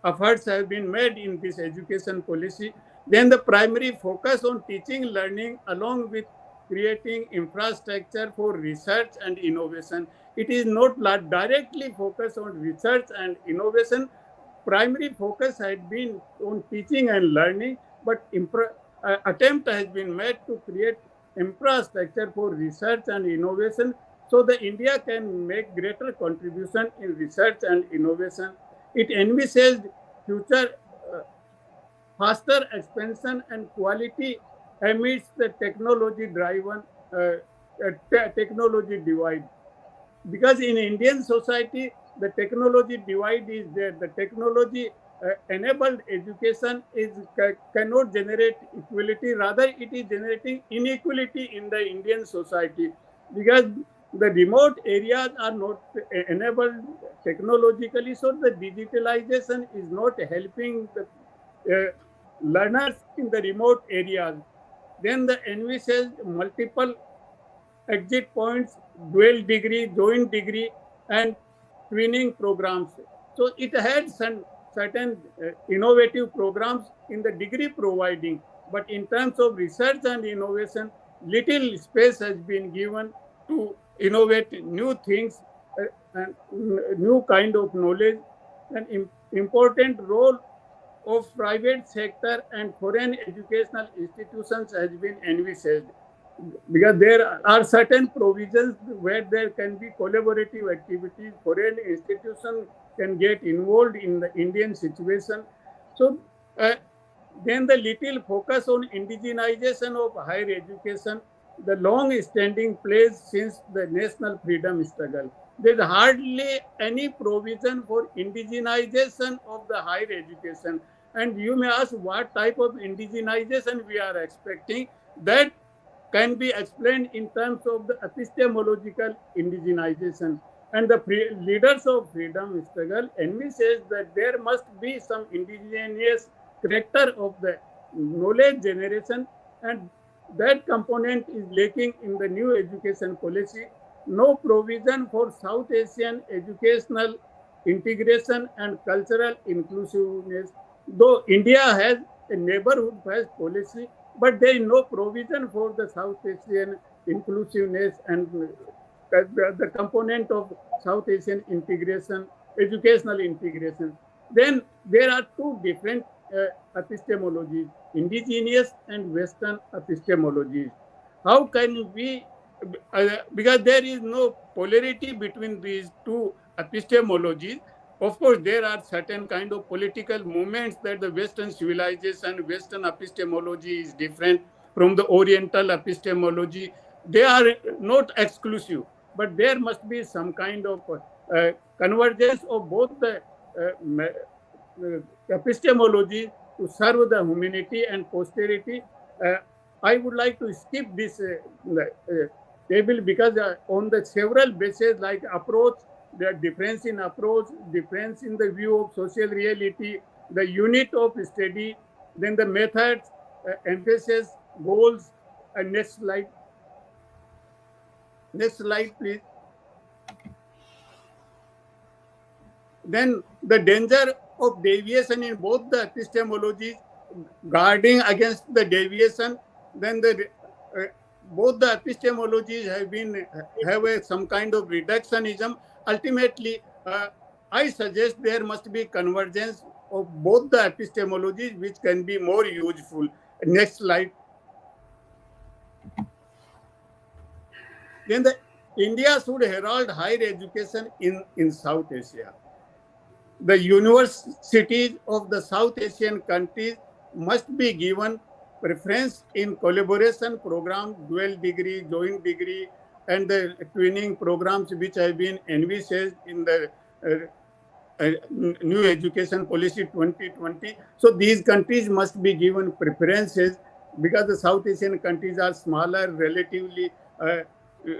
efforts have been made in this education policy. Then the primary focus on teaching learning along with creating infrastructure for research and innovation. It is not directly focused on research and innovation. Primary focus had been on teaching and learning, but attempt has been made to create infrastructure for research and innovation so that India can make greater contribution in research and innovation. It envisages future faster expansion and quality amidst the technology-driven technology divide. Because in Indian society, the technology divide is there. The technology enabled education cannot generate equality. Rather, it is generating inequality in the Indian society because the remote areas are not enabled technologically. So the digitalization is not helping the learners in the remote areas. Then the envisages multiple exit points, dual degree, joint degree, and twinning programs. So it had some certain innovative programs in the degree providing, but in terms of research and innovation, little space has been given to innovate new things and new kind of knowledge. An important role of private sector and foreign educational institutions has been envisaged because there are certain provisions where there can be collaborative activities. Foreign institutions can get involved in the Indian situation. So then the little focus on indigenization of higher education, the long-standing place since the national freedom struggle. There's hardly any provision for indigenization of the higher education. And you may ask what type of indigenization we are expecting. That can be explained in terms of the epistemological indigenization. And the leaders of freedom struggle envisage that there must be some indigenous character of the knowledge generation, and that component is lacking in the new education policy. No provision for South Asian educational integration and cultural inclusiveness. Though India has a neighborhood first policy, but there is no provision for the South Asian inclusiveness and the component of South Asian integration, educational integration. Then there are two different epistemologies, indigenous and Western epistemologies. How can we, because there is no polarity between these two epistemologies. Of course, there are certain kind of political movements that the Western civilization, Western epistemology is different from the Oriental epistemology. They are not exclusive, but there must be some kind of convergence of both the epistemology to serve the humanity and posterity. I would like to skip this table because on the several bases like approach, the difference in approach, difference in the view of social reality, the unit of study, then the methods, emphasis, goals. And next slide. Next slide, please. Then the danger of deviation in both the epistemologies, guarding against the deviation. Then the both the epistemologies have some kind of reductionism. Ultimately, I suggest there must be convergence of both the epistemologies, which can be more useful. Next slide. Then India should herald higher education in South Asia. The universities of the South Asian countries must be given preference in collaboration program, dual degree, joint degree, and the twinning programs which have been envisaged in the new education policy 2020. So these countries must be given preferences because the South Asian countries are smaller, relatively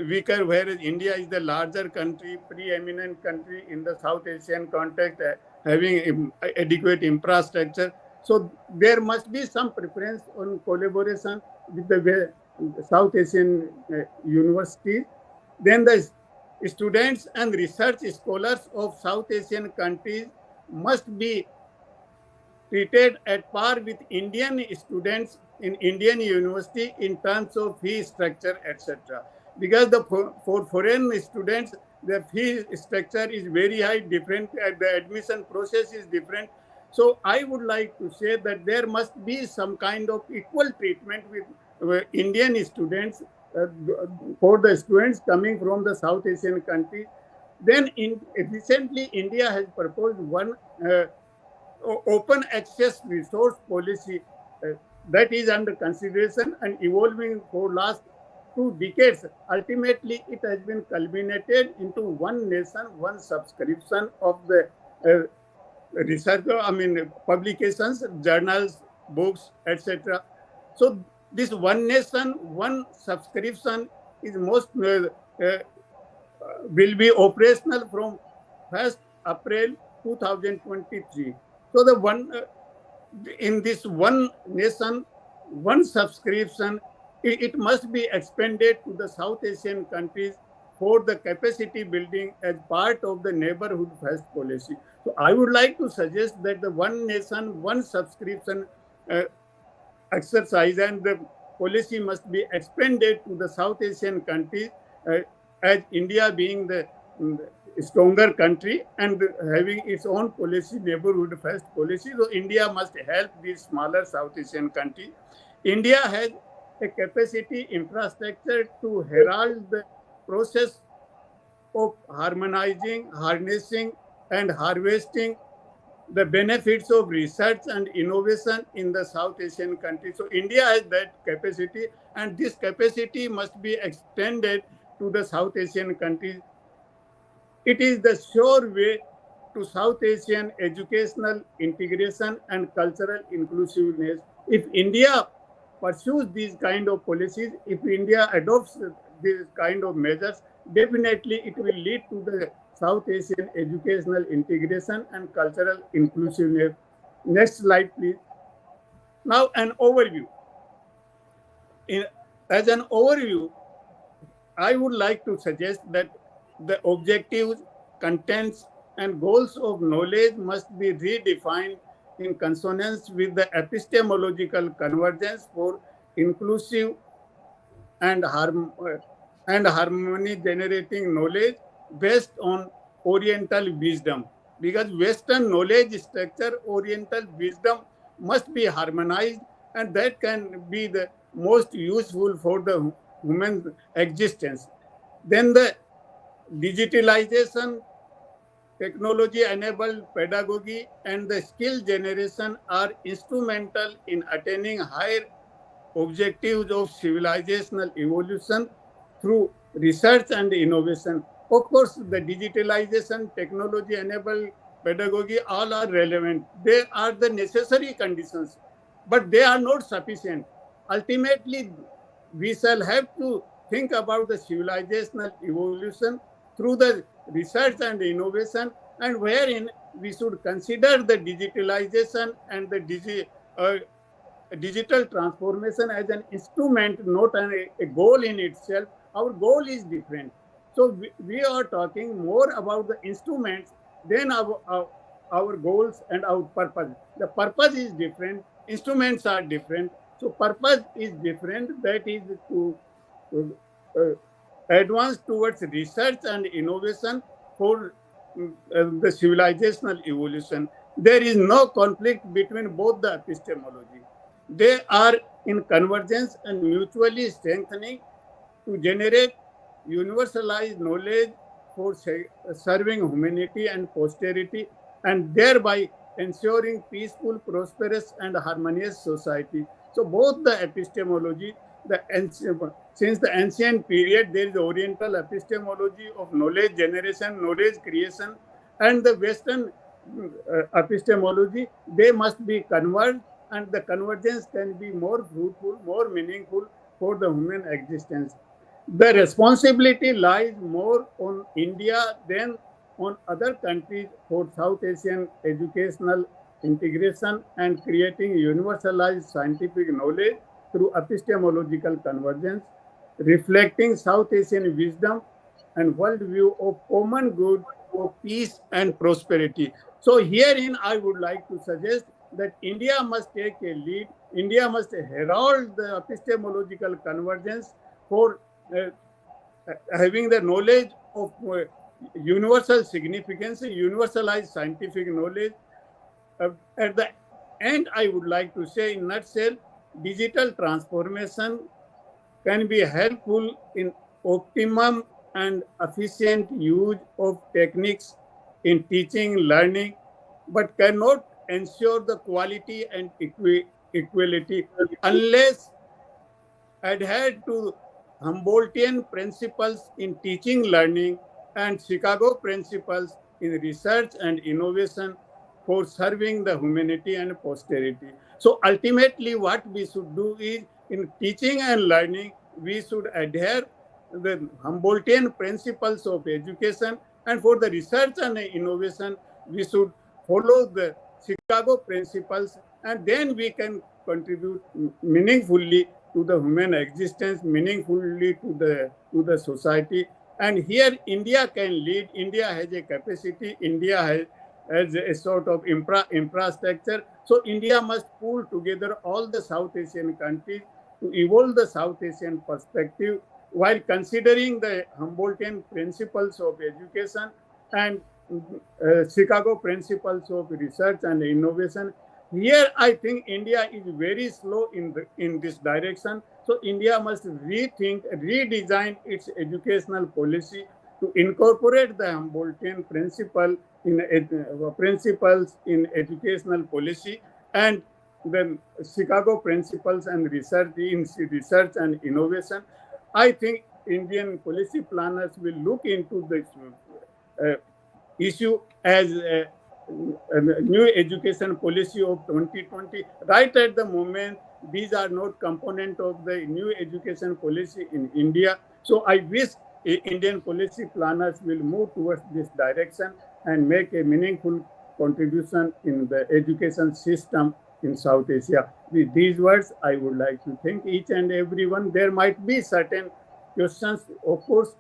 weaker, whereas India is the larger country, preeminent country in the South Asian context, having adequate infrastructure. So there must be some preference on collaboration with the South Asian universities. Then the students and research scholars of South Asian countries must be treated at par with Indian students in Indian university in terms of fee structure, etc. Because for foreign students, the fee structure is very high, different, the admission process is different. So I would like to say that there must be some kind of equal treatment with Indian students for the students coming from the South Asian countries. Then recently India has proposed one open access resource policy that is under consideration and evolving for last 2 decades. Ultimately, it has been culminated into one nation, one subscription of the research, publications, journals, books, etc. So this one nation, one subscription is most will be operational from 1st April 2023. So the one in this one nation, one subscription, it must be expanded to the South Asian countries for the capacity building as part of the neighborhood first policy. So I would like to suggest that the one nation, one subscription exercise and the policy must be expanded to the South Asian countries as India being the stronger country and having its own policy, neighborhood first policy. So India must help these smaller South Asian countries. India has a capacity infrastructure to herald the process of harmonizing, harnessing, and harvesting the benefits of research and innovation in the South Asian countries. So India has that capacity, and this capacity must be extended to the South Asian countries. It is the sure way to South Asian educational integration and cultural inclusiveness. If India pursues these kind of policies, if India adopts these kind of measures, definitely it will lead to the South Asian educational integration and cultural inclusiveness. Next slide, please. Now, an overview. As an overview, I would like to suggest that the objectives, contents, and goals of knowledge must be redefined in consonance with the epistemological convergence for inclusive and harmony generating knowledge based on Oriental wisdom. Because Western knowledge structure, Oriental wisdom must be harmonized, and that can be the most useful for the human existence. Then the digitalization, technology-enabled pedagogy, and the skill generation are instrumental in attaining higher objectives of civilizational evolution through research and innovation. Of course, the digitalization, technology-enabled pedagogy, all are relevant. They are the necessary conditions, but they are not sufficient. Ultimately, we shall have to think about the civilizational evolution through the research and innovation, and wherein we should consider the digitalization and the digital transformation as an instrument, not a goal in itself. Our goal is different. So we are talking more about the instruments than our goals and our purpose. The purpose is different, instruments are different. So purpose is different, that is to advance towards research and innovation for the civilizational evolution. There is no conflict between both the epistemology. They are in convergence and mutually strengthening to generate universalized knowledge for serving humanity and posterity, and thereby ensuring peaceful, prosperous, and harmonious society. So both the epistemology since the ancient period, there is Oriental epistemology of knowledge generation, knowledge creation, and the Western epistemology. They must be converged, and the convergence can be more fruitful, more meaningful for the human existence. The responsibility lies more on India than on other countries for South Asian educational integration and creating universalized scientific knowledge through epistemological convergence, reflecting South Asian wisdom and worldview of common good, of peace and prosperity. So herein I would like to suggest that India must take a lead. India must herald the epistemological convergence for having the knowledge of universal significance, universalized scientific knowledge. At the end, I would like to say in nutshell, digital transformation can be helpful in optimum and efficient use of techniques in teaching, learning, but cannot ensure the quality and equality unless adhered to Humboldtian principles in teaching, learning, and Chicago principles in research and innovation for serving the humanity and posterity. So ultimately, what we should do is in teaching and learning, we should adhere the Humboldtian principles of education, and for the research and innovation, we should follow the Chicago principles, and then we can contribute meaningfully to the human existence, meaningfully to the society. And here India can lead. India has a capacity. India has a sort of infrastructure. So India must pull together all the South Asian countries to evolve the South Asian perspective while considering the Humboldtian principles of education and Chicago principles of research and innovation. Here, I think India is very slow in this direction. So India must rethink, redesign its educational policy to incorporate the Humboldtian principles in educational policy and the Chicago principles and research and innovation. I think Indian policy planners will look into this issue as a new education policy of 2020. Right at the moment, these are not component of the new education policy in India. So I wish Indian policy planners will move towards this direction and make a meaningful contribution in the education system in South Asia. With these words, I would like to thank each and everyone. There might be certain questions. Of course,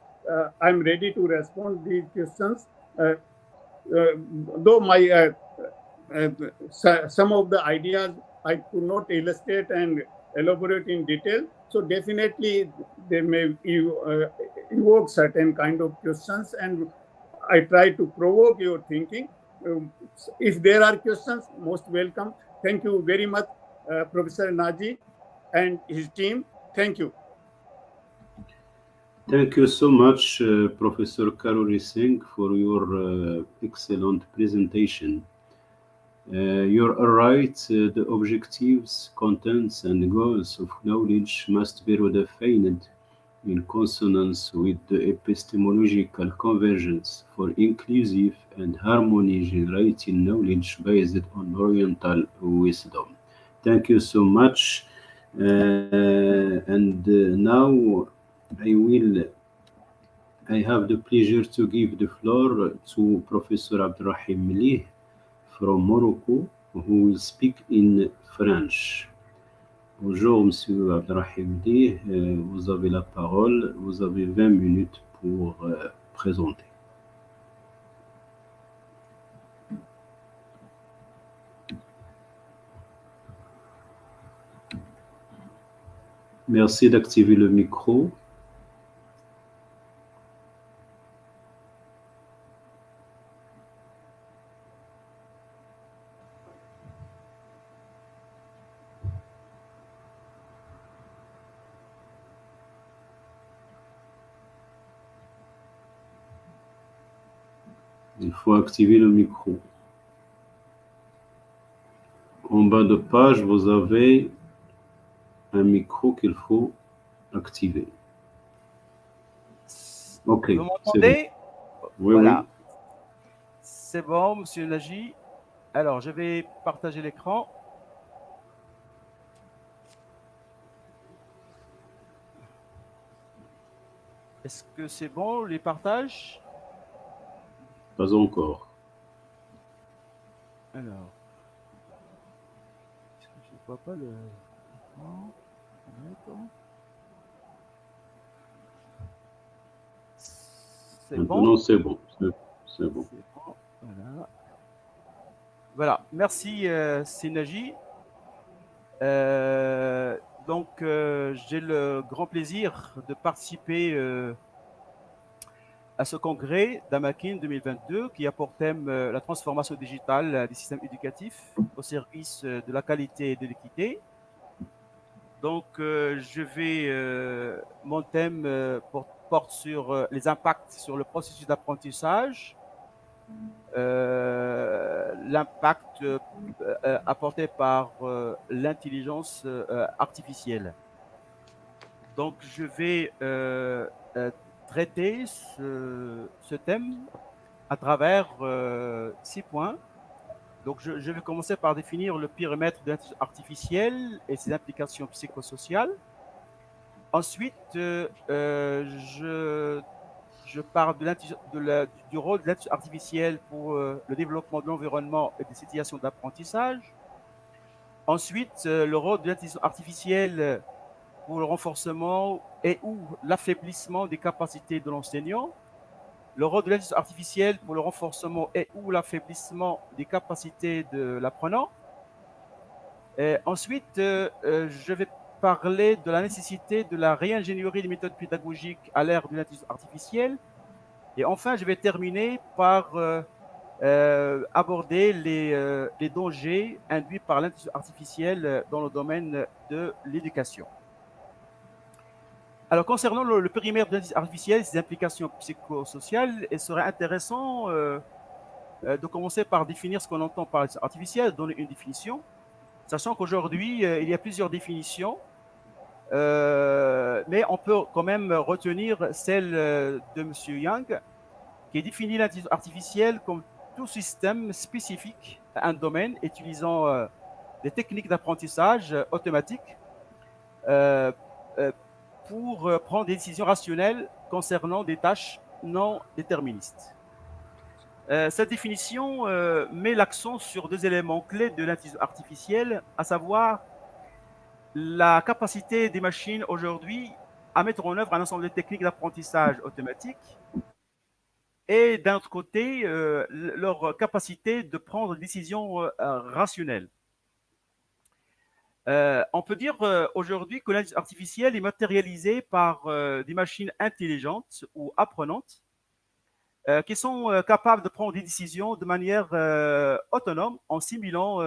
I'm ready to respond to these questions. Though my some of the ideas I could not illustrate and elaborate in detail, so definitely they may evoke certain kind of questions, and I try to provoke your thinking. If there are questions, most welcome. Thank you very much, Professor Naji and his team. Thank you.
Thank you so much, Professor Karuri Singh, for your excellent presentation. You're right, the objectives, contents, and goals of knowledge must be redefined in consonance with the epistemological convergence for inclusive and harmony generating knowledge based on Oriental wisdom. Thank you so much. Now I have the pleasure to give the floor to Professor Abderrahim Melih from Morocco, who will speak in French. Bonjour, Monsieur Abderrahim Melih, vous avez la parole, vous avez 20 minutes pour présenter. Merci d'activer le micro. Il faut activer le micro. En bas de page, vous avez un micro qu'il faut activé. Ok,
Vous m'entendez?
Oui,
Voilà. C'est bon, Monsieur Nagy. Alors, je vais partager l'écran. Est-ce que c'est bon, les partages?
Pas encore.
Alors, est-ce que je ne vois pas le... Non. C'est bon?
Maintenant, c'est bon. C'est bon.
Voilà. Voilà. Merci, Sénaji. Donc, j'ai le grand plaisir de participer à ce congrès d'Amakin 2022 qui a pour thème la transformation digitale des systèmes éducatifs au service de la qualité et de l'équité. Donc, mon thème porte sur les impacts sur le processus d'apprentissage, l'impact apporté par l'intelligence artificielle. Donc, je vais traiter ce thème à travers 6 points. Donc, je vais commencer par définir le périmètre de l'intelligence artificielle et ses implications psychosociales. Ensuite, je parle du rôle de l'intelligence artificielle pour le développement de l'environnement et des situations d'apprentissage. Ensuite, le rôle de l'intelligence artificielle pour le renforcement et ou l'affaiblissement des capacités de l'enseignant. Le rôle de l'intelligence artificielle pour le renforcement et ou l'affaiblissement des capacités de l'apprenant. Ensuite, je vais parler de la nécessité de la réingénierie des méthodes pédagogiques à l'ère de l'intelligence artificielle. Et enfin, je vais terminer par aborder les dangers induits par l'intelligence artificielle dans le domaine de l'éducation. Alors, concernant le périmètre de l'intelligence artificielle et ses implications psychosociales, il serait intéressant de commencer par définir ce qu'on entend par l'intelligence artificielle, donner une définition, sachant qu'aujourd'hui, il y a plusieurs définitions, mais on peut quand même retenir celle de M. Yang, qui définit l'intelligence artificielle comme tout système spécifique à un domaine utilisant des techniques d'apprentissage automatique pour prendre des décisions rationnelles concernant des tâches non déterministes. Cette définition met l'accent sur 2 éléments clés de l'intelligence artificielle, à savoir la capacité des machines aujourd'hui à mettre en œuvre un ensemble de techniques d'apprentissage automatique et d'un autre côté, leur capacité de prendre des décisions rationnelles. On peut dire aujourd'hui que l'intelligence artificielle est matérialisée par des machines intelligentes ou apprenantes qui sont capables de prendre des décisions de manière autonome en simulant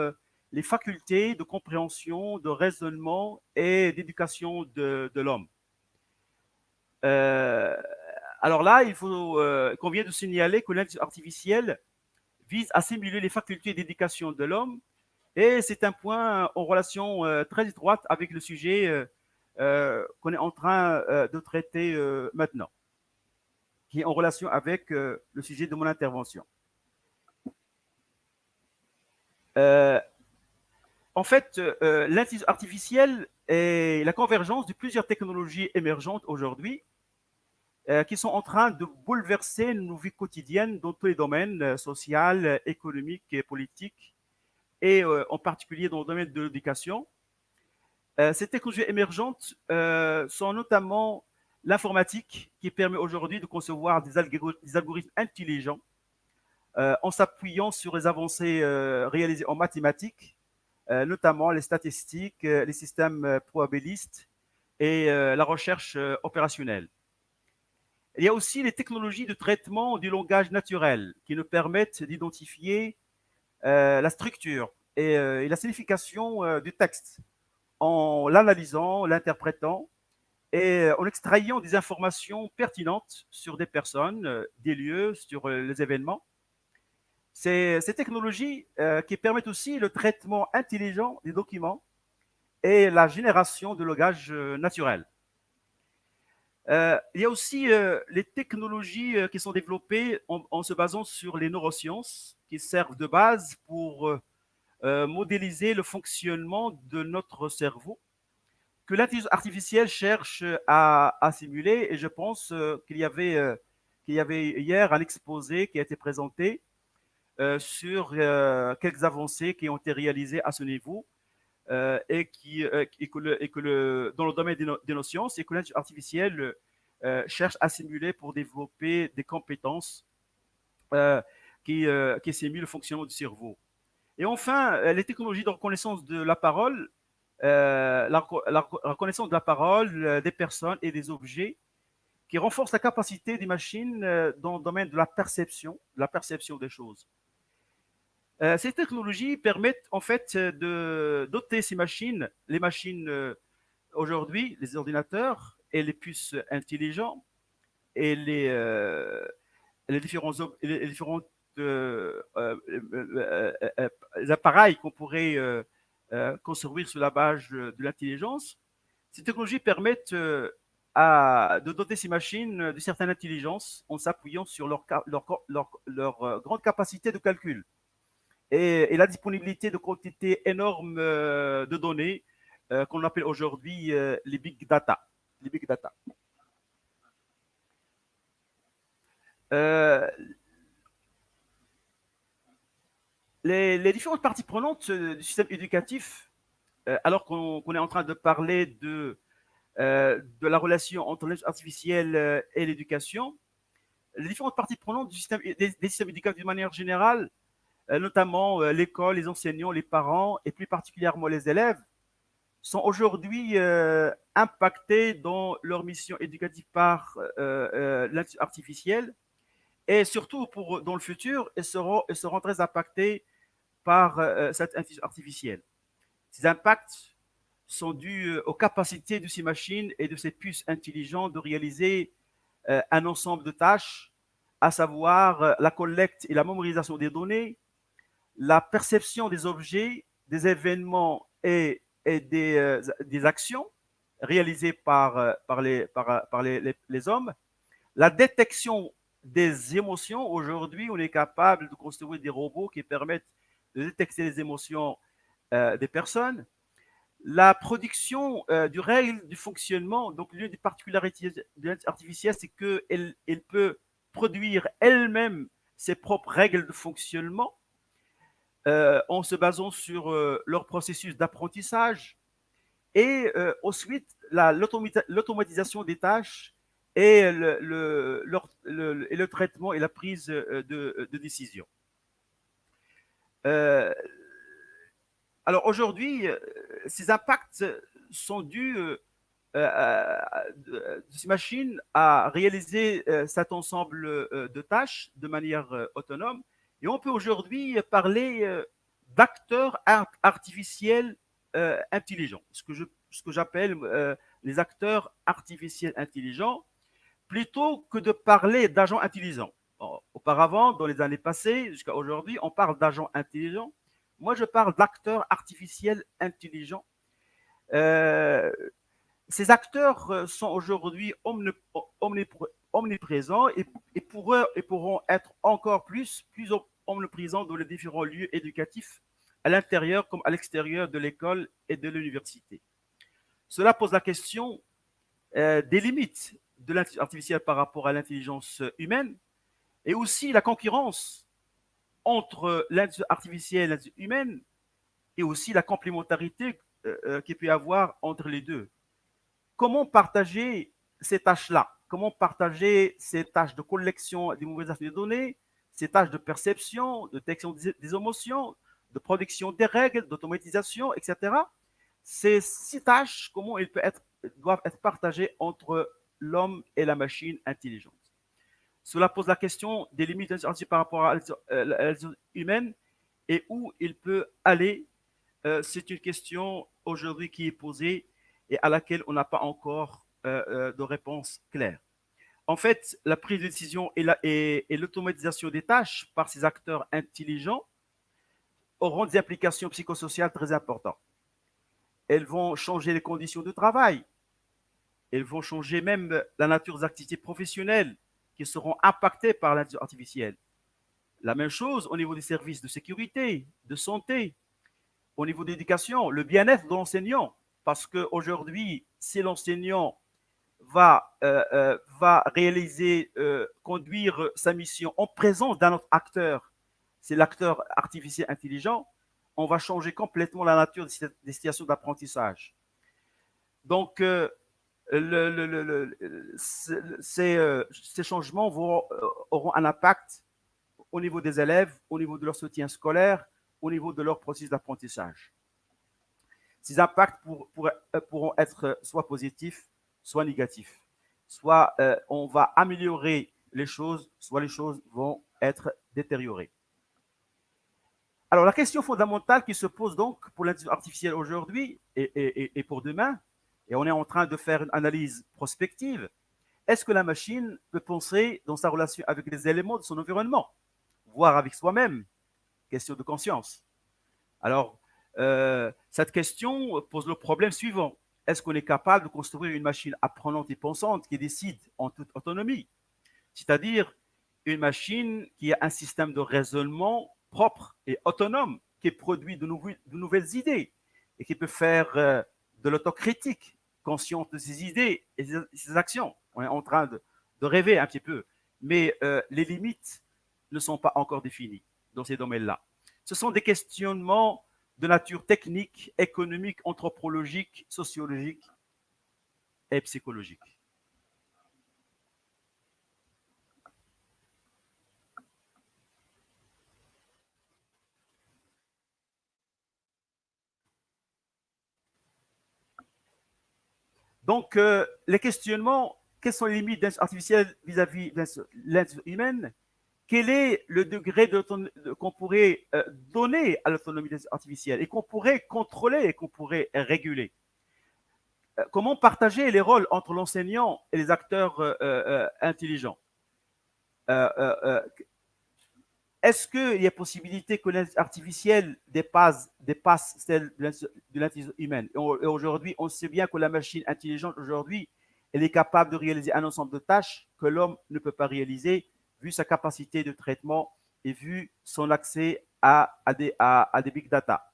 les facultés de compréhension, de raisonnement et d'éducation de l'homme. Alors là, il convient de signaler que l'intelligence artificielle vise à simuler les facultés d'éducation de l'homme et c'est un point en relation très étroite avec le sujet qu'on est en train de traiter maintenant, qui est en relation avec le sujet de mon intervention. En fait, l'intelligence artificielle est la convergence de plusieurs technologies émergentes aujourd'hui qui sont en train de bouleverser nos vies quotidiennes dans tous les domaines social, économique et politique, et en particulier dans le domaine de l'éducation. Ces technologies émergentes sont notamment l'informatique, qui permet aujourd'hui de concevoir des algorithmes intelligents en s'appuyant sur les avancées réalisées en mathématiques, notamment les statistiques, les systèmes probabilistes et la recherche opérationnelle. Il y a aussi les technologies de traitement du langage naturel qui nous permettent d'identifier la structure et la signification du texte en l'analysant, l'interprétant et en extrayant des informations pertinentes sur des personnes, des lieux, sur les événements. Ces technologies qui permettent aussi le traitement intelligent des documents et la génération de langage naturel. Il y a aussi les technologies qui sont développées en se basant sur les neurosciences qui servent de base pour modéliser le fonctionnement de notre cerveau que l'intelligence artificielle cherche à simuler. Et je pense qu'il y avait hier un exposé qui a été présenté sur quelques avancées qui ont été réalisées à ce niveau et que dans le domaine des neurosciences et que l'intelligence artificielle cherche à simuler pour développer des compétences qui simulent le fonctionnement du cerveau. Et enfin, les technologies de reconnaissance de la parole, la reconnaissance de la parole des personnes et des objets qui renforcent la capacité des machines dans le domaine de la perception des choses. Ces technologies permettent en fait de doter ces machines, les machines aujourd'hui, les ordinateurs et les puces intelligents et les différents appareils qu'on pourrait construire sur la base de l'intelligence. Ces technologies permettent de doter ces machines de certaines intelligences en s'appuyant sur leur grande capacité de calcul et la disponibilité de quantités énormes de données qu'on appelle aujourd'hui les big data. Les big data. Les différentes parties prenantes du système éducatif, alors qu'on est en train de parler de la relation entre l'intelligence artificielle et l'éducation, les différentes parties prenantes du système, des systèmes éducatifs de manière générale, notamment l'école, les enseignants, les parents et plus particulièrement les élèves, sont aujourd'hui impactés dans leur mission éducative par l'intelligence artificielle et surtout dans le futur, ils seront très impactés par cette intelligence artificielle. Ces impacts sont dus aux capacités de ces machines et de ces puces intelligentes de réaliser un ensemble de tâches, à savoir la collecte et la mémorisation des données, la perception des objets, des événements et des actions réalisées par les hommes, la détection des émotions. Aujourd'hui, on est capable de construire des robots qui permettent de détecter les émotions des personnes. La production du règle du fonctionnement, donc l'une des particularités de l'intelligence artificielle, c'est qu'elle peut produire elle-même ses propres règles de fonctionnement en se basant sur leur processus d'apprentissage et ensuite l'automatisation des tâches et le traitement et la prise de décision. Alors aujourd'hui, ces impacts sont dus de ces machines à réaliser cet ensemble de tâches de manière autonome. Et on peut aujourd'hui parler d'acteurs artificiels intelligents, ce que j'appelle les acteurs artificiels intelligents, plutôt que de parler d'agents intelligents. Auparavant, dans les années passées, jusqu'à aujourd'hui, on parle d'agents intelligents. Moi, je parle d'acteurs artificiels intelligents. Ces acteurs sont aujourd'hui omniprésents et pourront être encore plus omniprésents dans les différents lieux éducatifs, à l'intérieur comme à l'extérieur de l'école et de l'université. Cela pose la question des limites de l'intelligence artificielle par rapport à l'intelligence humaine et aussi la concurrence entre l'intelligence artificielle et l'intelligence humaine et aussi la complémentarité qu'il peut y avoir entre les deux. Comment partager ces tâches-là? Comment partager ces tâches de collection et de mémorisation des données, ces tâches de perception, de détection des émotions, de production des règles, d'automatisation, etc. Ces 6 tâches, comment elles doivent être partagées entre l'homme et la machine intelligente. Cela pose la question des limites par rapport à l'intelligence humaine et où il peut aller. C'est une question aujourd'hui qui est posée et à laquelle on n'a pas encore de réponse claire. En fait, la prise de décision et l'automatisation des tâches par ces acteurs intelligents auront des implications psychosociales très importantes. Elles vont changer les conditions de travail. elles vont changer même la nature des activités professionnelles qui seront impactées par l'intelligence artificielle. La même chose au niveau des services de sécurité, de santé, au niveau de l'éducation, le bien-être de l'enseignant. Parce qu'aujourd'hui, si l'enseignant va réaliser, conduire sa mission en présence d'un autre acteur, c'est l'acteur artificiel intelligent, on va changer complètement la nature des situations d'apprentissage. Donc, ces changements auront un impact au niveau des élèves, au niveau de leur soutien scolaire, au niveau de leur processus d'apprentissage. Ces impacts pourront être soit positifs, soit négatifs. Soit on va améliorer les choses, soit les choses vont être détériorées. Alors, la question fondamentale qui se pose donc pour l'intelligence artificielle aujourd'hui et pour demain, et on est en train de faire une analyse prospective, est-ce que la machine peut penser dans sa relation avec les éléments de son environnement, voire avec soi-même? Question de conscience. Alors, cette question pose le problème suivant. Est-ce qu'on est capable de construire une machine apprenante et pensante qui décide en toute autonomie? C'est-à-dire une machine qui a un système de raisonnement propre et autonome, qui produit de nouvelles idées et qui peut faire de l'autocritique consciente de ses idées et ses actions. On est en train de rêver un petit peu, mais les limites ne sont pas encore définies dans ces domaines-là. Ce sont des questionnements de nature technique, économique, anthropologique, sociologique et psychologique. Donc, les questionnements, quelles sont les limites de l'intelligence artificielle vis-à-vis de l'intelligence humaine? Quel est le degré qu'on pourrait donner à l'autonomie de l'intelligence artificielle et qu'on pourrait contrôler et qu'on pourrait réguler? Comment partager les rôles entre l'enseignant et les acteurs intelligents? Est-ce qu'il y a possibilité que l'intelligence artificielle dépasse celle de l'intelligence humaine? Et aujourd'hui, on sait bien que la machine intelligente, aujourd'hui, elle est capable de réaliser un ensemble de tâches que l'homme ne peut pas réaliser, vu sa capacité de traitement et vu son accès à des big data.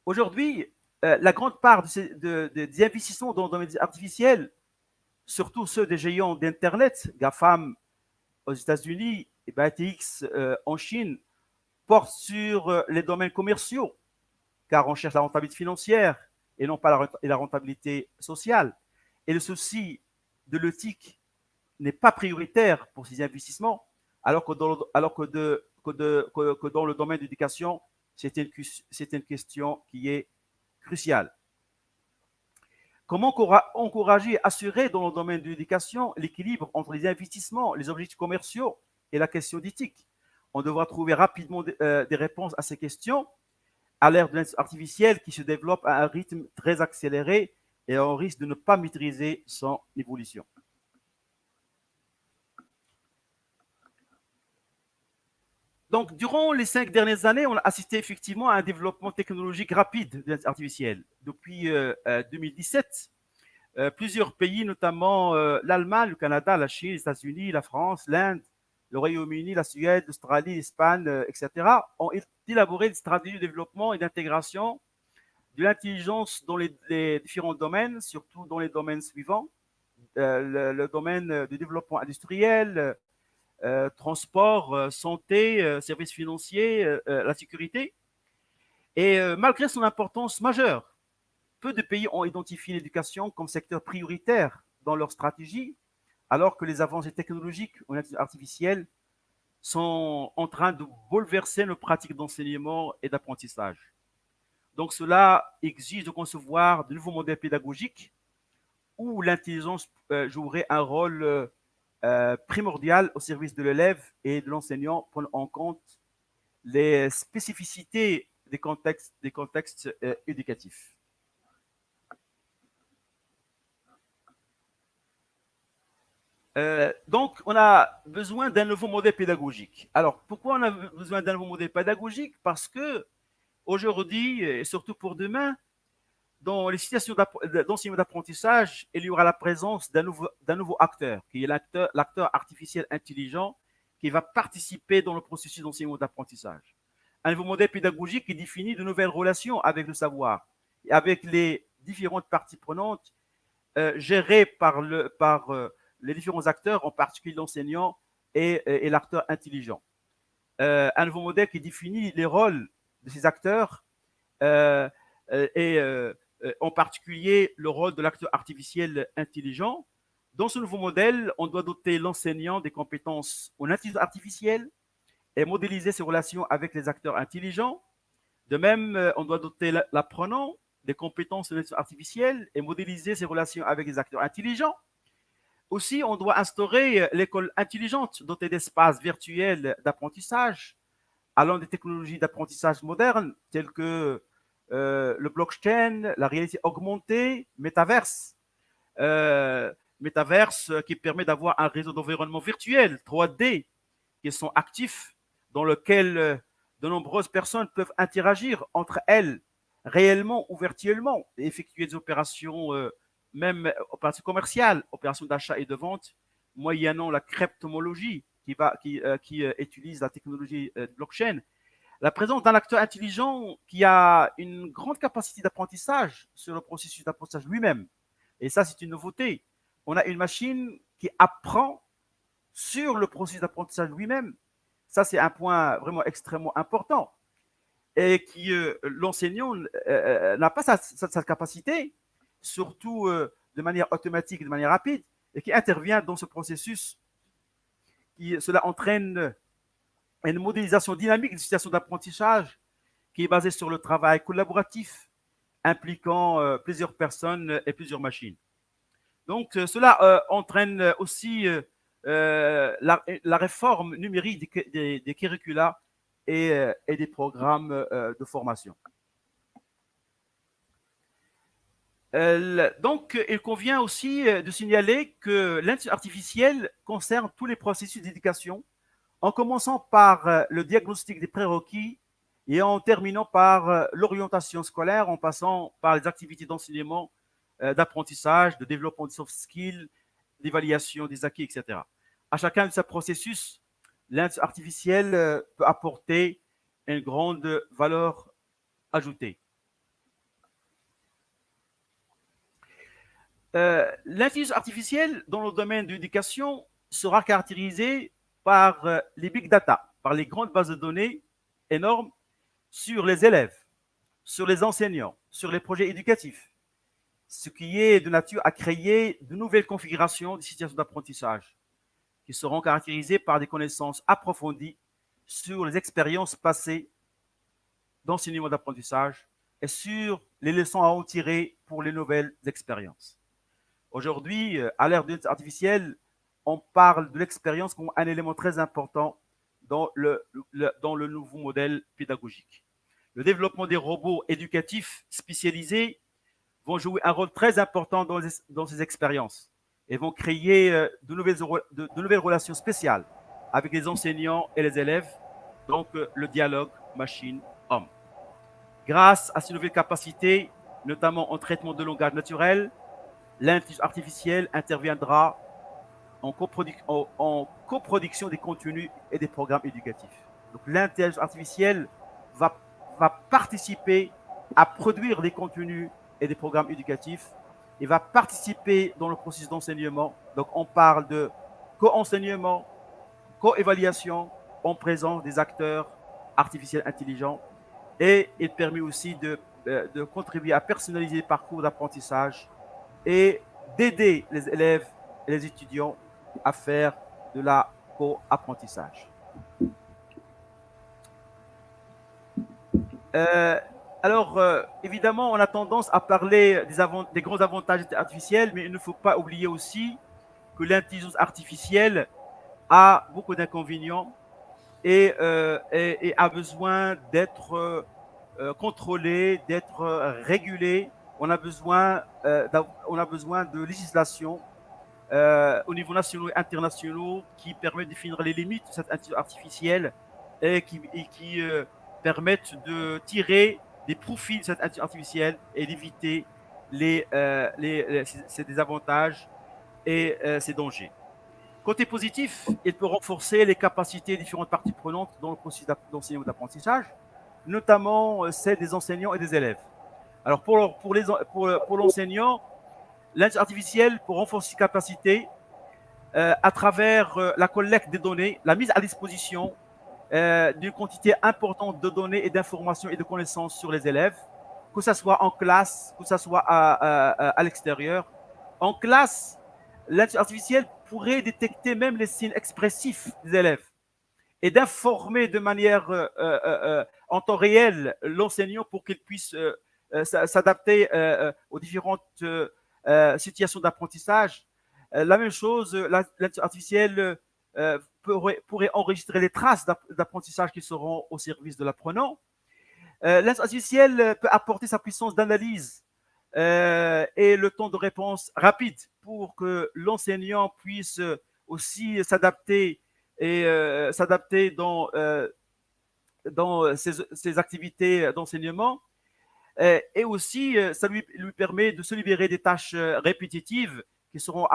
Aujourd'hui, la grande part des investissements dans le domaine artificiel, surtout ceux des géants d'Internet, GAFAM aux États-Unis et BATX en Chine, portent sur les domaines commerciaux, car on cherche la rentabilité financière et non pas la rentabilité sociale. Et le souci de l'éthique n'est pas prioritaire pour ces investissements, alors que dans le domaine de l'éducation, c'est une question qui est cruciale. Comment encourager et assurer dans le domaine de l'éducation l'équilibre entre les investissements, les objectifs commerciaux et la question d'éthique? On devra trouver rapidement des réponses à ces questions à l'ère de l'intelligence artificielle qui se développe à un rythme très accéléré et on risque de ne pas maîtriser son évolution. Donc, durant les 5 dernières années, on a assisté effectivement à un développement technologique rapide de l'intelligence artificielle. Depuis 2017, plusieurs pays, notamment l'Allemagne, le Canada, la Chine, les États-Unis, la France, l'Inde, le Royaume-Uni, la Suède, l'Australie, l'Espagne, etc., ont élaboré des stratégies de développement et d'intégration de l'intelligence dans les différents domaines, surtout dans les domaines suivants, le domaine du développement industriel, transport, santé, services financiers, la sécurité. Et malgré son importance majeure, peu de pays ont identifié l'éducation comme secteur prioritaire dans leur stratégie, alors que les avancées technologiques en intelligence artificielle sont en train de bouleverser nos pratiques d'enseignement et d'apprentissage. Donc cela exige de concevoir de nouveaux modèles pédagogiques où l'intelligence jouerait un rôle primordial au service de l'élève et de l'enseignant, prenant en compte les spécificités des contextes éducatifs. Donc, on a besoin d'un nouveau modèle pédagogique. Alors, pourquoi on a besoin d'un nouveau modèle pédagogique? Parce que aujourd'hui, et surtout pour demain, dans les situations d'enseignement d'apprentissage, il y aura la présence d'un nouveau acteur, qui est l'acteur artificiel intelligent, qui va participer dans le processus d'enseignement d'apprentissage. Un nouveau modèle pédagogique qui définit de nouvelles relations avec le savoir et avec les différentes parties prenantes gérées par les différents acteurs, en particulier l'enseignant et l'acteur intelligent. Un nouveau modèle qui définit les rôles de ces acteurs et en particulier le rôle de l'acteur artificiel intelligent. Dans ce nouveau modèle, on doit doter l'enseignant des compétences en intelligence artificielle et modéliser ses relations avec les acteurs intelligents. De même, on doit doter l'apprenant des compétences en intelligence artificielle et modéliser ses relations avec les acteurs intelligents. Aussi, on doit instaurer l'école intelligente dotée d'espaces virtuels d'apprentissage, allant des technologies d'apprentissage modernes telles que le blockchain, la réalité augmentée, métaverse. Métaverse qui permet d'avoir un réseau d'environnement virtuel 3D qui sont actifs, dans lequel de nombreuses personnes peuvent interagir entre elles réellement ou virtuellement et effectuer des opérations, même opérations commerciales, opérations d'achat et de vente, moyennant la cryptomologie qui utilise la technologie blockchain. La présence d'un acteur intelligent qui a une grande capacité d'apprentissage sur le processus d'apprentissage lui-même. Et ça, c'est une nouveauté. On a une machine qui apprend sur le processus d'apprentissage lui-même. Ça, c'est un point vraiment extrêmement important. Et qui, l'enseignant n'a pas sa capacité, surtout de manière automatique, de manière rapide, et qui intervient dans ce processus. Cela entraîne une modélisation dynamique des situations d'apprentissage qui est basée sur le travail collaboratif impliquant plusieurs personnes et plusieurs machines. Donc, cela entraîne aussi la réforme numérique des curricula et des programmes de formation. Donc, il convient aussi de signaler que l'intelligence artificielle concerne tous les processus d'éducation, en commençant par le diagnostic des prérequis et en terminant par l'orientation scolaire, en passant par les activités d'enseignement, d'apprentissage, de développement des soft skills, d'évaluation des acquis, etc. À chacun de ces processus, l'intelligence artificielle peut apporter une grande valeur ajoutée. L'intelligence artificielle dans le domaine de l'éducation sera caractérisée par les big data, par les grandes bases de données énormes sur les élèves, sur les enseignants, sur les projets éducatifs, ce qui est de nature à créer de nouvelles configurations de situations d'apprentissage qui seront caractérisées par des connaissances approfondies sur les expériences passées d'enseignement d'apprentissage et sur les leçons à en tirer pour les nouvelles expériences. Aujourd'hui, à l'ère de l'intelligence artificielle, on parle de l'expérience comme un élément très important dans le nouveau modèle pédagogique. Le développement des robots éducatifs spécialisés vont jouer un rôle très important dans ces expériences et vont créer de nouvelles relations spéciales avec les enseignants et les élèves, donc le dialogue machine-homme. Grâce à ces nouvelles capacités, notamment en traitement de langage naturel, l'intelligence artificielle interviendra en coproduction des contenus et des programmes éducatifs. Donc l'intelligence artificielle va participer à produire des contenus et des programmes éducatifs et va participer dans le processus d'enseignement. Donc on parle de co-enseignement, co-évaluation en présence des acteurs artificiels intelligents, et il permet aussi de contribuer à personnaliser les parcours d'apprentissage et d'aider les élèves et les étudiants à faire de la co-apprentissage. Alors, évidemment, on a tendance à parler des grands avantages artificiels, mais il ne faut pas oublier aussi que l'intelligence artificielle a beaucoup d'inconvénients et a besoin d'être contrôlée, d'être régulée. On a besoin de législation au niveau national et international qui permet de définir les limites de cette intelligence artificielle et qui permettent de tirer des profits de cette intelligence artificielle et d'éviter ses désavantages et ses dangers. Côté positif, il peut renforcer les capacités des différentes parties prenantes dans le processus d'enseignement et d'apprentissage, notamment celles des enseignants et des élèves. Alors pour l'enseignant, l'intelligence artificielle peut renforcer ses capacités à travers la collecte des données, la mise à disposition d'une quantité importante de données et d'informations et de connaissances sur les élèves, que ce soit en classe, que ce soit à l'extérieur. En classe, l'intelligence artificielle pourrait détecter même les signes expressifs des élèves et d'informer de manière en temps réel l'enseignant pour qu'il puisse s'adapter aux différentes situations d'apprentissage. La même chose, l'intelligence artificielle pourrait enregistrer les traces d'apprentissage qui seront au service de l'apprenant. L'intelligence artificielle peut apporter sa puissance d'analyse et le temps de réponse rapide pour que l'enseignant puisse aussi s'adapter et s'adapter dans ses activités d'enseignement. Et aussi, ça lui permet de se libérer des tâches répétitives qui seront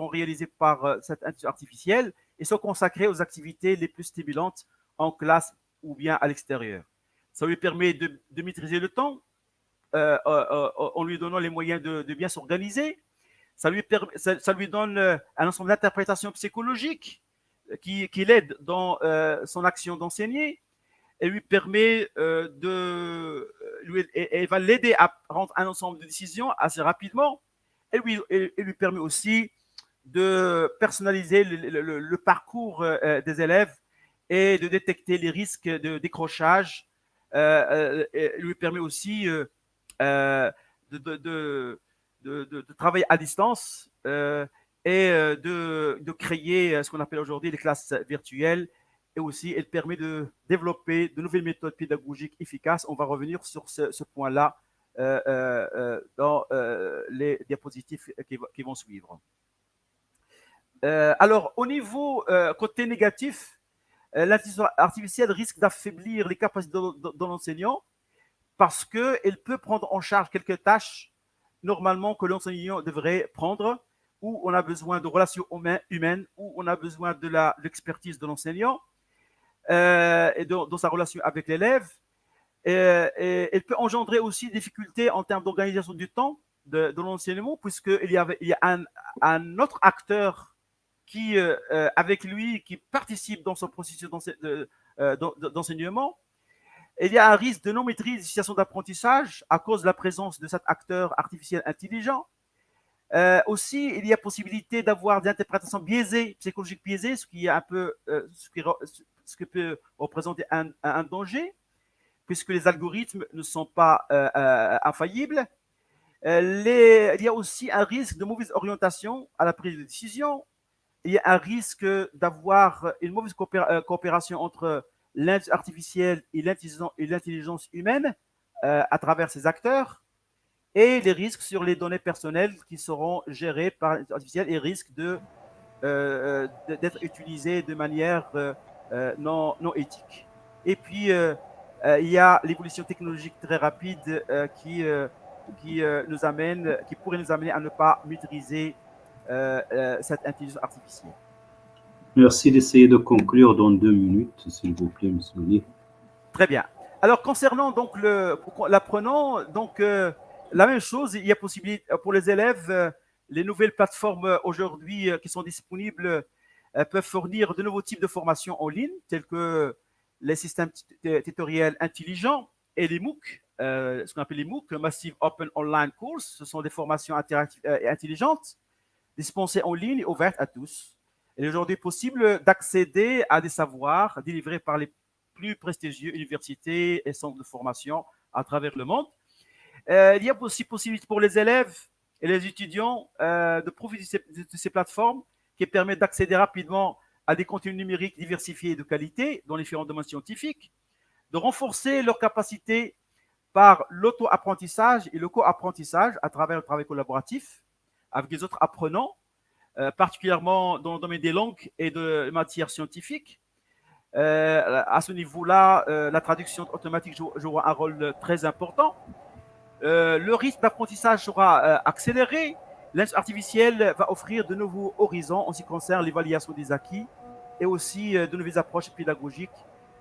réalisées par cette intelligence artificielle et sont consacrées aux activités les plus stimulantes en classe ou bien à l'extérieur. Ça lui permet de maîtriser le temps en lui donnant les moyens de bien s'organiser. Ça lui donne un ensemble d'interprétations psychologiques qui l'aident dans son action d'enseigner. Elle lui permet elle va l'aider à prendre un ensemble de décisions assez rapidement. Elle lui permet aussi de personnaliser le parcours des élèves et de détecter les risques de décrochage. Elle lui permet aussi de travailler à distance et de créer ce qu'on appelle aujourd'hui les classes virtuelles. Et aussi, elle permet de développer de nouvelles méthodes pédagogiques efficaces. On va revenir sur ce point-là dans les diapositives qui vont suivre. Alors, au niveau côté négatif, l'intelligence artificielle risque d'affaiblir les capacités de l'enseignant parce qu'elle peut prendre en charge quelques tâches normalement que l'enseignant devrait prendre, où on a besoin de relations humaines, où on a besoin de l'expertise de l'enseignant et dans sa relation avec l'élève. Et elle peut engendrer aussi des difficultés en termes d'organisation du temps de l'enseignement, puisqu'il y a un autre acteur qui, avec lui, qui participe dans son processus d'enseignement. Il y a un risque de non-maîtrise des situations d'apprentissage à cause de la présence de cet acteur artificiel intelligent. Aussi, il y a possibilité d'avoir des interprétations biaisées, psychologiques biaisées, ce qui est un peu ce qui peut représenter un danger, puisque les algorithmes ne sont pas infaillibles. Il y a aussi un risque de mauvaise orientation à la prise de décision. Il y a un risque d'avoir une mauvaise coopération entre l'intelligence artificielle et l'intelligence humaine à travers ces acteurs, et les risques sur les données personnelles qui seront gérées par l'intelligence artificielle et risquent d'être utilisées de manière non éthique. Et puis, il y a l'évolution technologique très rapide qui pourrait nous amener à ne pas maîtriser cette intelligence artificielle.
Merci d'essayer de conclure dans 2 minutes, s'il vous plaît, M. Oli.
Très bien. Alors, concernant donc l'apprenant, donc la même chose, il y a possibilité pour les élèves, les nouvelles plateformes aujourd'hui qui sont disponibles peuvent fournir de nouveaux types de formations en ligne, tels que les systèmes tutoriels intelligents et les MOOC, ce qu'on appelle les MOOC, Massive Open Online Course. Ce sont des formations interactives et intelligentes, dispensées en ligne et ouvertes à tous. Il est aujourd'hui possible d'accéder à des savoirs délivrés par les plus prestigieuses universités et centres de formation à travers le monde. Il y a aussi possibilité pour les élèves et les étudiants de profiter de ces plateformes qui permettent d'accéder rapidement à des contenus numériques diversifiés et de qualité dans les différents domaines scientifiques, de renforcer leurs capacités par l'auto-apprentissage et le co-apprentissage à travers le travail collaboratif avec les autres apprenants, particulièrement dans le domaine des langues et de matières scientifiques. À ce niveau-là, la traduction automatique jouera un rôle très important. Le rythme d'apprentissage sera accéléré. L'intelligence artificielle va offrir de nouveaux horizons en ce qui concerne l'évaluation des acquis et aussi de nouvelles approches pédagogiques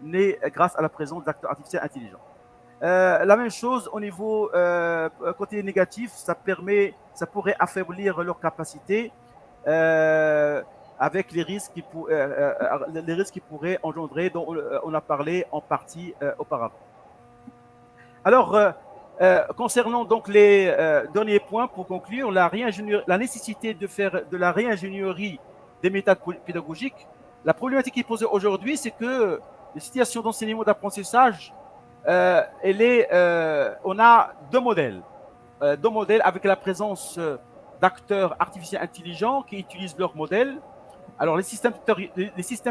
nées grâce à la présence d'acteurs artificiels intelligents. La même chose au niveau côté négatif, ça pourrait affaiblir leur capacité avec les risques qui pourraient engendrer, dont on a parlé en partie auparavant. Alors, concernant donc les derniers points pour conclure, la nécessité de faire de la réingénierie des méthodes pédagogiques. La problématique qui est posée aujourd'hui, c'est que les situations d'enseignement d'apprentissage, on a deux modèles avec la présence d'acteurs artificiels intelligents qui utilisent leur modèle. Alors, les systèmes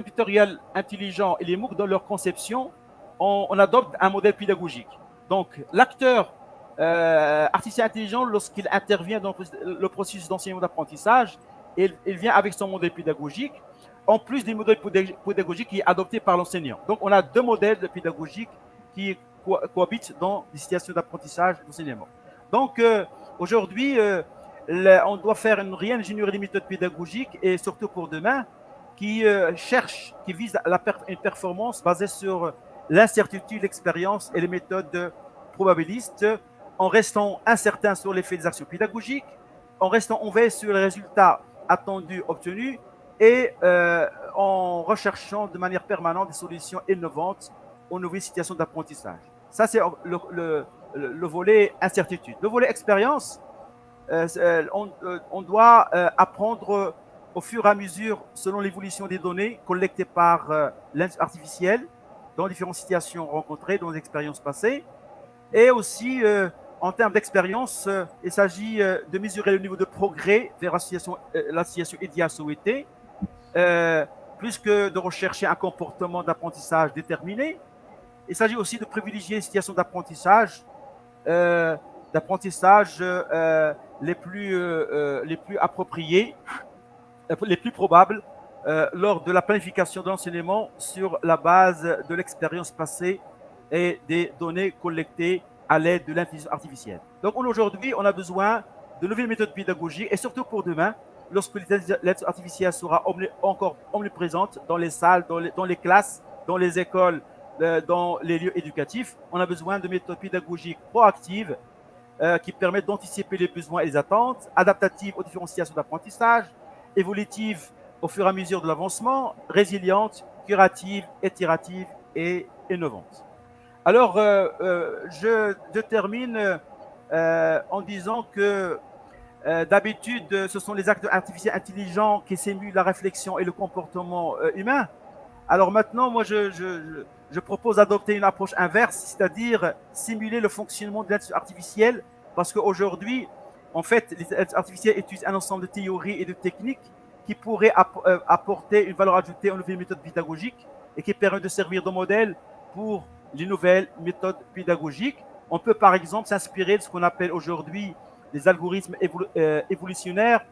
tutoriels intelligents et les MOOC, dans leur conception, on adopte un modèle pédagogique. Donc, l'acteur artificiel intelligent, lorsqu'il intervient dans le processus d'enseignement d'apprentissage, il vient avec son modèle pédagogique, en plus du modèle pédagogique qui est adopté par l'enseignant. Donc, on a deux modèles pédagogiques qui cohabitent dans les situations d'apprentissage d'enseignement. Donc, aujourd'hui, on doit faire une réingénierie des méthodes pédagogiques et surtout pour demain, qui vise une performance basée sur l'incertitude, l'expérience et les méthodes probabilistes, en restant incertain sur l'effet des actions pédagogiques, en restant ouvert sur les résultats attendus, obtenus, et en recherchant de manière permanente des solutions innovantes aux nouvelles situations d'apprentissage. Ça, c'est le volet incertitude. Le volet expérience, on doit apprendre au fur et à mesure, selon l'évolution des données collectées par l'intelligence artificielle dans différentes situations rencontrées, dans les expériences passées. Et aussi, en termes d'expérience, il s'agit de mesurer le niveau de progrès vers la situation idéale souhaitée, plus que de rechercher un comportement d'apprentissage déterminé. Il s'agit aussi de privilégier les situations d'apprentissage les plus appropriées, les plus probables lors de la planification de l'enseignement sur la base de l'expérience passée et des données collectées à l'aide de l'intelligence artificielle. Donc aujourd'hui, on a besoin de nouvelles méthodes pédagogiques et surtout pour demain, lorsque l'intelligence artificielle sera encore omniprésente dans les salles, dans les classes, dans les écoles, dans les lieux éducatifs, on a besoin de méthodes pédagogiques proactives qui permettent d'anticiper les besoins et les attentes, adaptatives aux différentes situations d'apprentissage, évolutives au fur et à mesure de l'avancement, résilientes, curatives, itératives et innovantes. Alors, je termine en disant que d'habitude, ce sont les acteurs artificiels intelligents qui simulent la réflexion et le comportement humain. Alors maintenant, moi, je propose d'adopter une approche inverse, c'est-à-dire simuler le fonctionnement de l'intelligence artificielle, parce qu'aujourd'hui, en fait, les intelligences artificielles utilisent un ensemble de théories et de techniques qui pourraient apporter une valeur ajoutée aux nouvelles méthodes pédagogiques et qui permettent de servir de modèle pour les nouvelles méthodes pédagogiques. On peut par exemple s'inspirer de ce qu'on appelle aujourd'hui les algorithmes évolutionnaires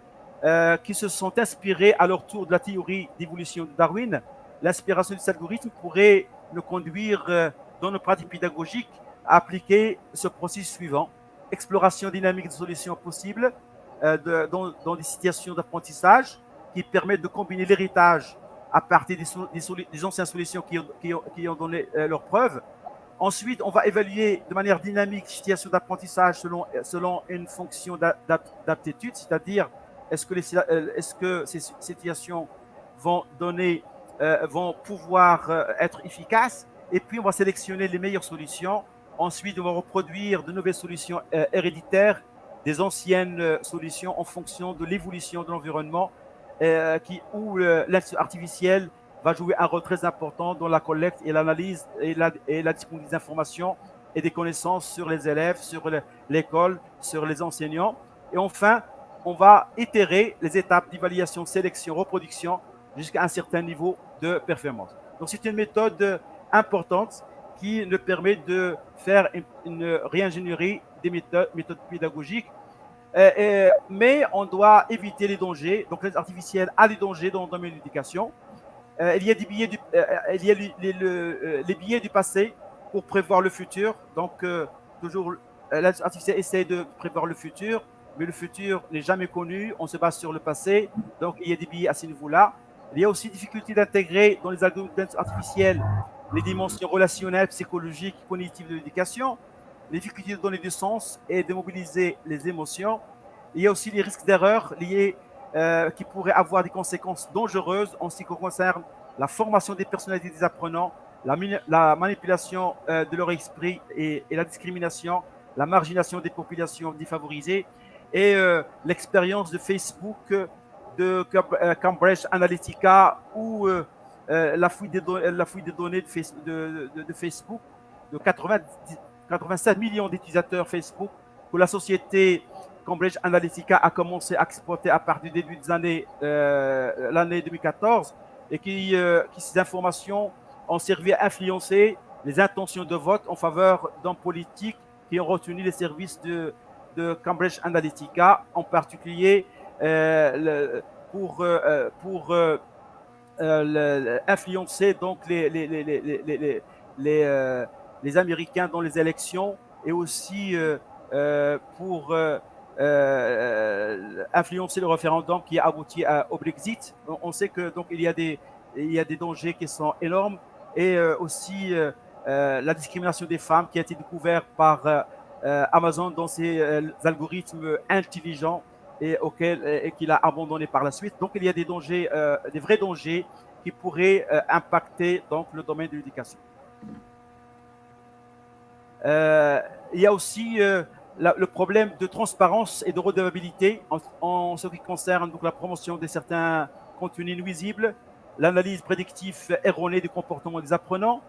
qui se sont inspirés à leur tour de la théorie d'évolution de Darwin. L'inspiration de cet algorithme pourrait nous conduire dans nos pratiques pédagogiques à appliquer ce processus suivant. Exploration dynamique de solutions possibles dans des situations d'apprentissage qui permettent de combiner l'héritage à partir des anciennes solutions qui ont donné leurs preuves. Ensuite, on va évaluer de manière dynamique les situations d'apprentissage selon une fonction d'aptitude, c'est-à-dire est-ce que ces situations vont pouvoir être efficaces, et puis on va sélectionner les meilleures solutions. Ensuite, on va reproduire de nouvelles solutions héréditaires des anciennes solutions en fonction de l'évolution de l'environnement où l'intelligence artificielle va jouer un rôle très important dans la collecte et l'analyse et la disponibilité d'informations et des connaissances sur les élèves, sur l'école, sur les enseignants. Et enfin, on va itérer les étapes d'évaluation, sélection, reproduction jusqu'à un certain niveau de performance. Donc, c'est une méthode importante qui nous permet de faire une réingénierie des méthodes pédagogiques. Mais on doit éviter les dangers. Donc, l'intelligence artificielle a des dangers dans le domaine de l'éducation. il y a des billets il y a les billets du passé pour prévoir le futur. Donc, toujours, l'intelligence artificielle essaie de prévoir le futur, mais le futur n'est jamais connu. On se base sur le passé. Donc, il y a des billets à ce niveau-là. Il y a aussi difficulté d'intégrer dans les algorithmes d'intelligence artificielle les dimensions relationnelles, psychologiques, cognitives de l'éducation, les difficultés de donner du sens et de mobiliser les émotions. Il y a aussi les risques d'erreur liés qui pourraient avoir des conséquences dangereuses en ce qui concerne la formation des personnalités des apprenants, la manipulation de leur esprit et la discrimination, la margination des populations défavorisées et l'expérience de Facebook, de Cambridge Analytica ou la fuite des données de Facebook de 87 millions d'utilisateurs Facebook que la société Cambridge Analytica a commencé à exploiter à partir du début des années l'année 2014 et ces informations ont servi à influencer les intentions de vote en faveur d'hommes politiques qui ont retenu les services de Cambridge Analytica, en particulier pour influencer donc les Américains dans les élections et aussi pour influencer le référendum qui a abouti au Brexit. On sait que donc il y a des dangers qui sont énormes et aussi la discrimination des femmes qui a été découverte par Amazon dans ses algorithmes intelligents et qu'il a abandonné par la suite. Donc il y a des dangers, des vrais dangers qui pourraient impacter donc le domaine de l'éducation. Il y a aussi le problème de transparence et de redevabilité en ce qui concerne donc la promotion de certains contenus nuisibles, l'analyse prédictive erronée du comportement des apprenants.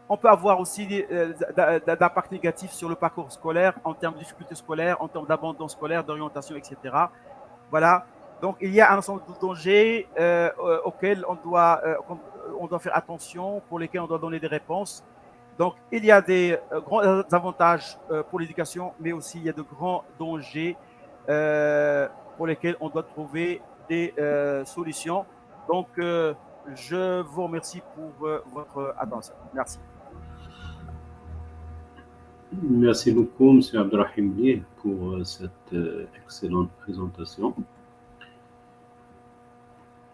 On peut avoir aussi d'impact négatif sur le parcours scolaire en termes de difficultés scolaires, en termes d'abandon scolaire, d'orientation, etc. Voilà. Donc, il y a un ensemble de dangers auxquels on doit faire attention, pour lesquels on doit donner des réponses. Donc, il y a des grands avantages pour l'éducation, mais aussi il y a de grands dangers pour lesquels on doit trouver des solutions. Donc, je vous remercie pour votre attention. Merci.
Merci beaucoup, M. Abdrahim Bih, pour cette excellente présentation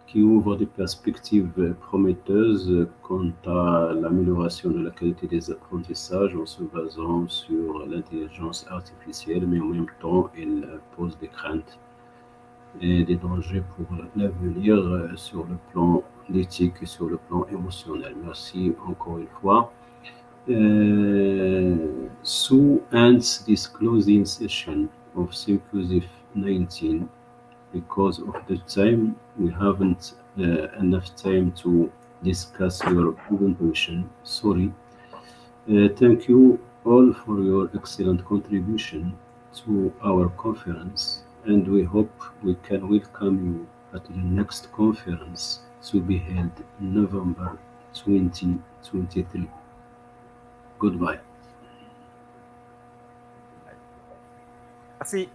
qui ouvre des perspectives prometteuses quant à l'amélioration de la qualité des apprentissages en se basant sur l'intelligence artificielle, mais en même temps, il pose des craintes et des dangers pour l'avenir sur le plan éthique et sur le plan émotionnel. Merci encore une fois. So ends this closing session of CIMQUSEF19. Because of the time, we haven't enough time to discuss your presentation. Sorry. Thank you all for your excellent contribution to our conference, and we hope we can welcome you at the next conference to be held in November 2023. Goodbye.
Merci.